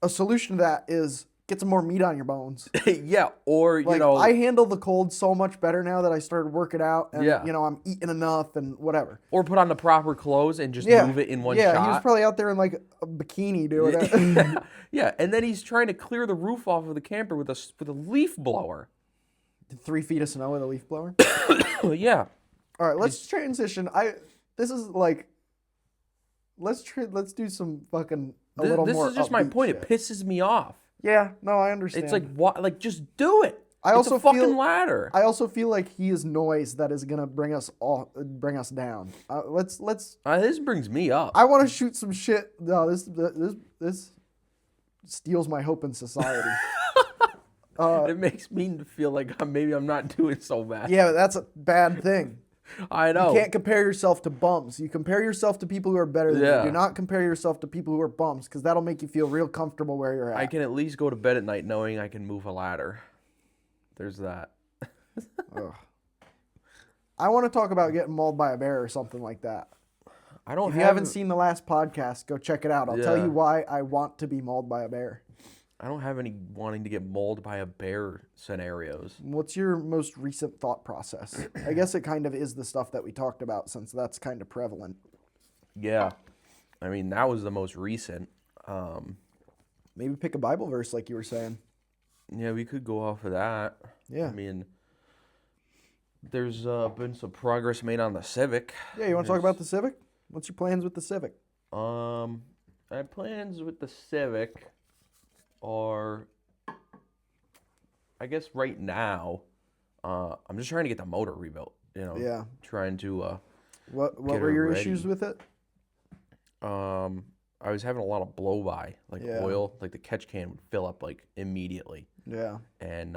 a solution to that is get some more meat on your bones. Yeah, or, Like, I handle the cold so much better now that I started working out and, Yeah. I'm eating enough and whatever. or put on the proper clothes and just move it in one shot. Yeah, he was probably out there in, like, a bikini doing it. Yeah, and then he's trying to clear the roof off of the camper with a leaf blower. 3 feet of snow with a leaf blower. Yeah. All right, let's transition. This is like, let's do some fucking a little This more. is just my upbeat point. shit. It pisses me off. Yeah, no, I understand. It's like, what? Like, just do it. I It's also a fucking feel- ladder. I also feel like he is noise that is gonna bring us down. Let's. This brings me up. I want to shoot some shit. No, this steals my hope in society. It makes me feel like maybe I'm not doing so bad. Yeah, but that's a bad thing. I know. You can't compare yourself to bums. You compare yourself to people who are better than Yeah. you. Do not compare yourself to people who are bums, because that'll make you feel real comfortable where you're at. I can at least go to bed at night knowing I can move a ladder. There's that. Ugh. I want to talk about getting mauled by a bear or something like that. I don't If you haven't seen the last podcast, go check it out. I'll tell Yeah. you why I want to be mauled by a bear. I don't have any wanting to get mauled by a bear scenarios. What's your most recent thought process? I guess it kind of is the stuff that we talked about, since that's kind of prevalent. Yeah. I mean, that was the most recent. Maybe pick a Bible verse like you were saying. Yeah, we could go off of that. Yeah. I mean, there's been some progress made on the Civic. Yeah, you want to talk about the Civic? What's your plans with the Civic? My plans with the Civic are, I guess right now, I'm just trying to get the motor rebuilt. Yeah. Trying to What get were her your ready. issues with it? I was having a lot of blow by, like Yeah. oil, like the catch can would fill up like immediately. Yeah. And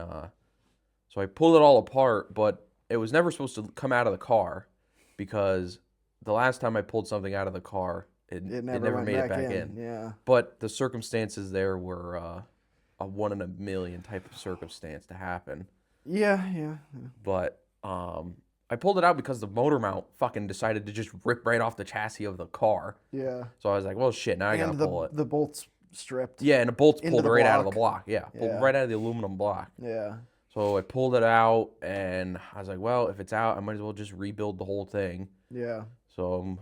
so I pulled it all apart, but it was never supposed to come out of the car because the last time I pulled something out of the car, it never went made it back in. Yeah. But the circumstances there were a 1 in a million type of circumstance to happen. Yeah. But I pulled it out because the motor mount fucking decided to just rip right off the chassis of the car. Yeah. So I was like, well, shit, now I gotta pull it. The bolts stripped. Yeah, and the bolts into pulled the right out of the block. block. Yeah, pulled Yeah. right out of the aluminum block. Yeah. So I pulled it out, and I was like, well, if it's out, I might as well just rebuild the whole thing. Yeah. So I'm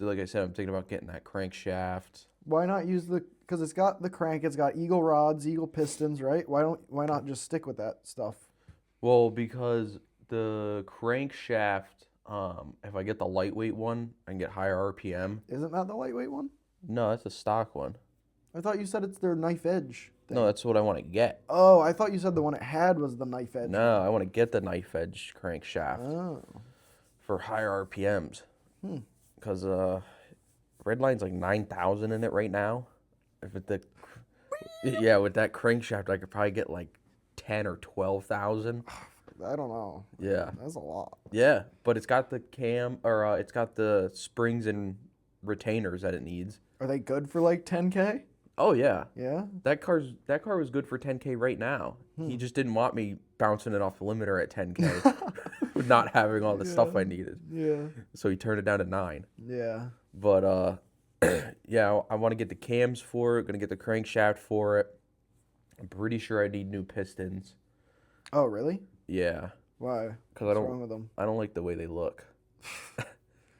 like I said, I'm thinking about getting that crankshaft. Why not use because it's got the crank, it's got eagle rods, eagle pistons, right? Why not just stick with that stuff? Well, because the crankshaft, if I get the lightweight one, I can get higher RPM. Isn't that the lightweight one? No, that's a stock one. I thought you said it's their knife edge thing. No, that's what I want to get. Oh, I thought you said the one it had was the knife edge. No, I want to get the knife edge crankshaft Oh. for higher RPMs. Because Redline's like 9,000 in it right now. With that crankshaft, I could probably get like 10 or 12,000. I don't know. Yeah. That's a lot. Yeah, but it's got the it's got the springs and retainers that it needs. Are they good for like 10K? Oh yeah. Yeah. That car was good for 10K right now. He just didn't want me bouncing it off the limiter at 10K with not having all the stuff I needed. Yeah. So he turned it down to 9. Yeah. But yeah, I want to get the cams for it, going to get the crankshaft for it. I'm pretty sure I need new pistons. Oh, really? Yeah. Why? Cuz What's wrong with them? I don't like the way they look.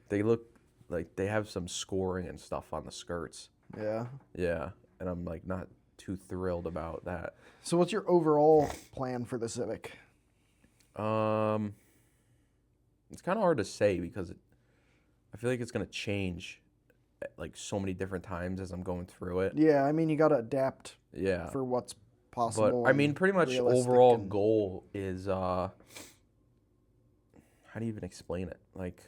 They look like they have some scoring and stuff on the skirts. Yeah. Yeah, and I'm like not too thrilled about that. So what's your overall plan for the Civic? It's kind of hard to say because I feel like it's gonna change at like so many different times as I'm going through it. Yeah, I mean, you got to adapt Yeah, for what's possible. but I mean, pretty much realistic overall and- goal is how do you even explain it? Like,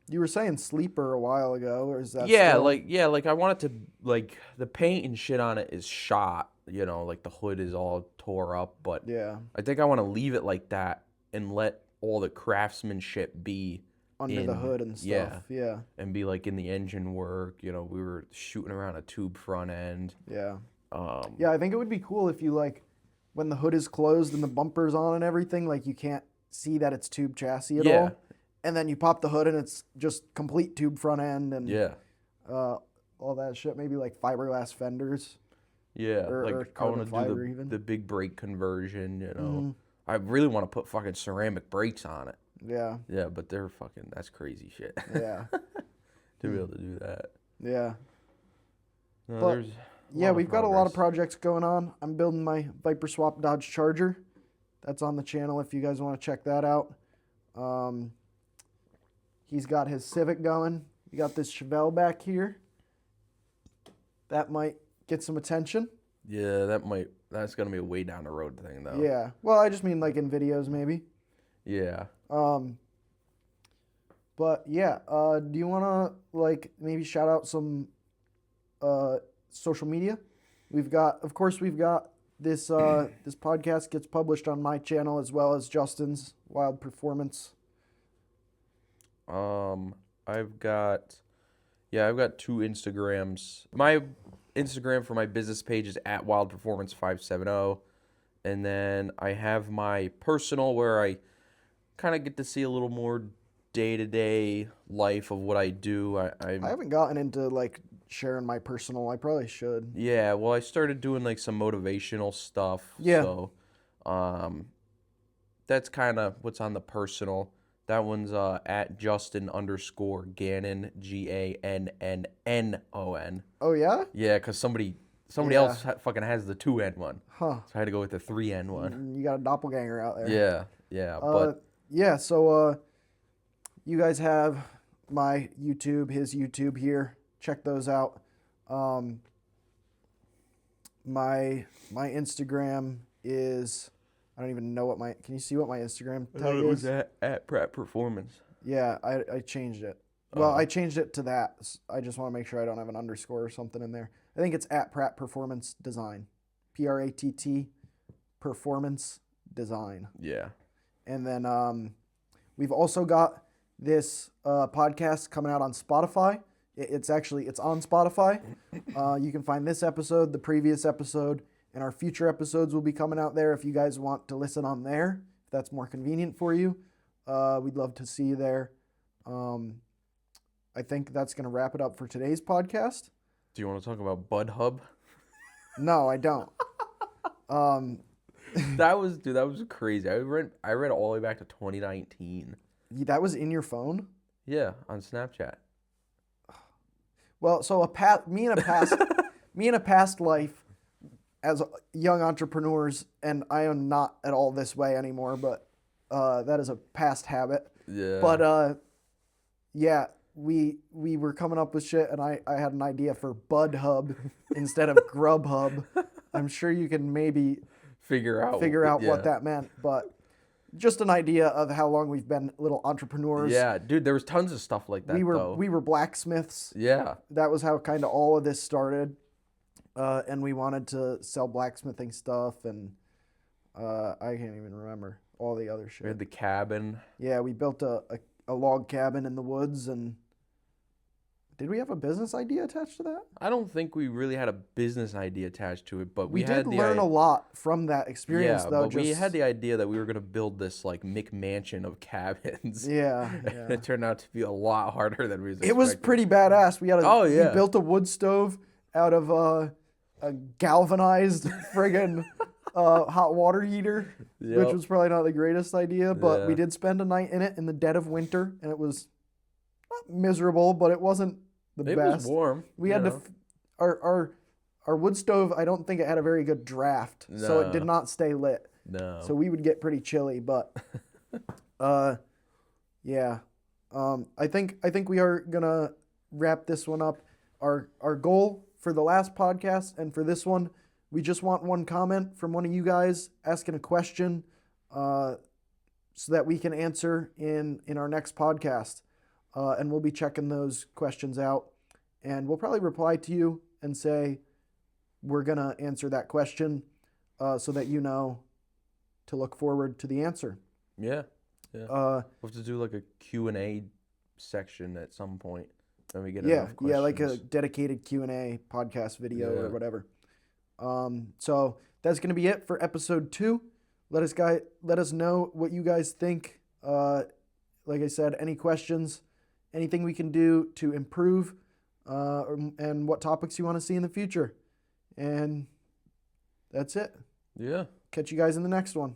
You were saying sleeper a while ago, or is that Yeah, still? like I want it to, like, the paint and shit on it is shot, like the hood is all tore up, but Yeah, I think I want to leave it like that and let all the craftsmanship be under the hood and stuff. Yeah, and be like in the engine work. We were shooting around a tube front end. yeah. Um, Yeah, I think it would be cool if you like when the hood is closed and the bumper's on and everything, like you can't see that it's tube chassis at Yeah. all. And then you pop the hood and it's just complete tube front end and yeah, all that shit. Maybe like fiberglass fenders. yeah. Or Like I carbon want to fiber do even. the big brake conversion. Mhm. I really want to put fucking ceramic brakes on it. Yeah, Yeah, but that's crazy shit. yeah, To be able to do that. yeah. No, But, there's yeah, we've got a lot of progress. projects going on. I'm building my Viper Swap Dodge Charger. That's on the channel if you guys want to check that out. He's got his Civic going. We got this Chevelle back here. That might get some attention. Yeah, that's gonna be a way down the road thing though. Yeah. Well, I just mean like in videos maybe. Yeah. But yeah, do you want to like maybe shout out some social media? Of course, we've got this this podcast gets published on my channel as well as Justin's Wild Performance. I've got two Instagrams. My Instagram for my business page is at Wild Performance 570, and then I have my personal where I kind of get to see a little more day-to-day life of what I do. I haven't gotten into like sharing my personal. I probably should. Yeah, well, I started doing like some motivational stuff. Yeah. So, that's kind of what's on the personal. That one's at Justin_Gannon, GANNNON. Oh yeah? Yeah, because somebody Yeah. else fucking has the 2N one. Huh. So I had to go with the 3N one. You got a doppelganger out there. Yeah, yeah. But Yeah, so you guys have my YouTube, his YouTube here. Check those out. My Instagram is I don't even know what my can you see what my Instagram I tag thought it was is? at Pratt Performance. Yeah, I changed it. Well, I changed it to that. I just want to make sure I don't have an underscore or something in there. I think it's at Pratt Performance Design. PRATT Performance Design. Yeah. And then we've also got this podcast coming out on Spotify. It's on Spotify. You can find this episode, the previous episode, and our future episodes will be coming out there if you guys want to listen on there, if that's more convenient for you. We'd love to see you there. I think that's going to wrap it up for today's podcast. Do you want to talk about Bud Hub? No, I don't. That was crazy. I read all the way back to 2019. That was in your phone? Yeah, on Snapchat. Well, so me in a past life as young entrepreneurs, and I am not at all this way anymore, but that is a past habit. Yeah. But yeah, we were coming up with shit, and I had an idea for Bud Hub instead of Grub Hub. I'm sure you can maybe figure out what that meant, but just an idea of how long we've been little entrepreneurs. Yeah, dude, there was tons of stuff like that. We were blacksmiths. Yeah. That was how kind of all of this started. And we wanted to sell blacksmithing stuff, and I can't even remember all the other shit. We had the cabin. Yeah, we built a log cabin in the woods, and did we have a business idea attached to that? I don't think we really had a business idea attached to it, but We had did learn a lot from that experience, yeah, though. but we had the idea that we were going to build this like McMansion of cabins. Yeah, And it turned out to be a lot harder than we It was pretty badass. We had we built a wood stove out of a galvanized friggin' hot water heater, which was probably not the greatest idea, but we did spend a night in it in the dead of winter, and it was not miserable, but it wasn't the best. It was warm. We had to our wood stove, I don't think it had a very good draft, so it did not stay lit. No. So we would get pretty chilly, but yeah. I think we are gonna wrap this one up. Our goal for the last podcast and for this one, we just want one comment from one of you guys asking a question so that we can answer in our next podcast. and we'll be checking those questions out. And we'll probably reply to you and say we're going to answer that question so that you know to look forward to the answer. Yeah. We'll have to do like a Q&A section at some point. Then we get enough questions. Yeah, like a dedicated Q&A podcast video or whatever. So that's going to be it for episode 2. Let us know what you guys think. Like I said, any questions, anything we can do to improve, and what topics you want to see in the future. And that's it. Yeah. Catch you guys in the next one.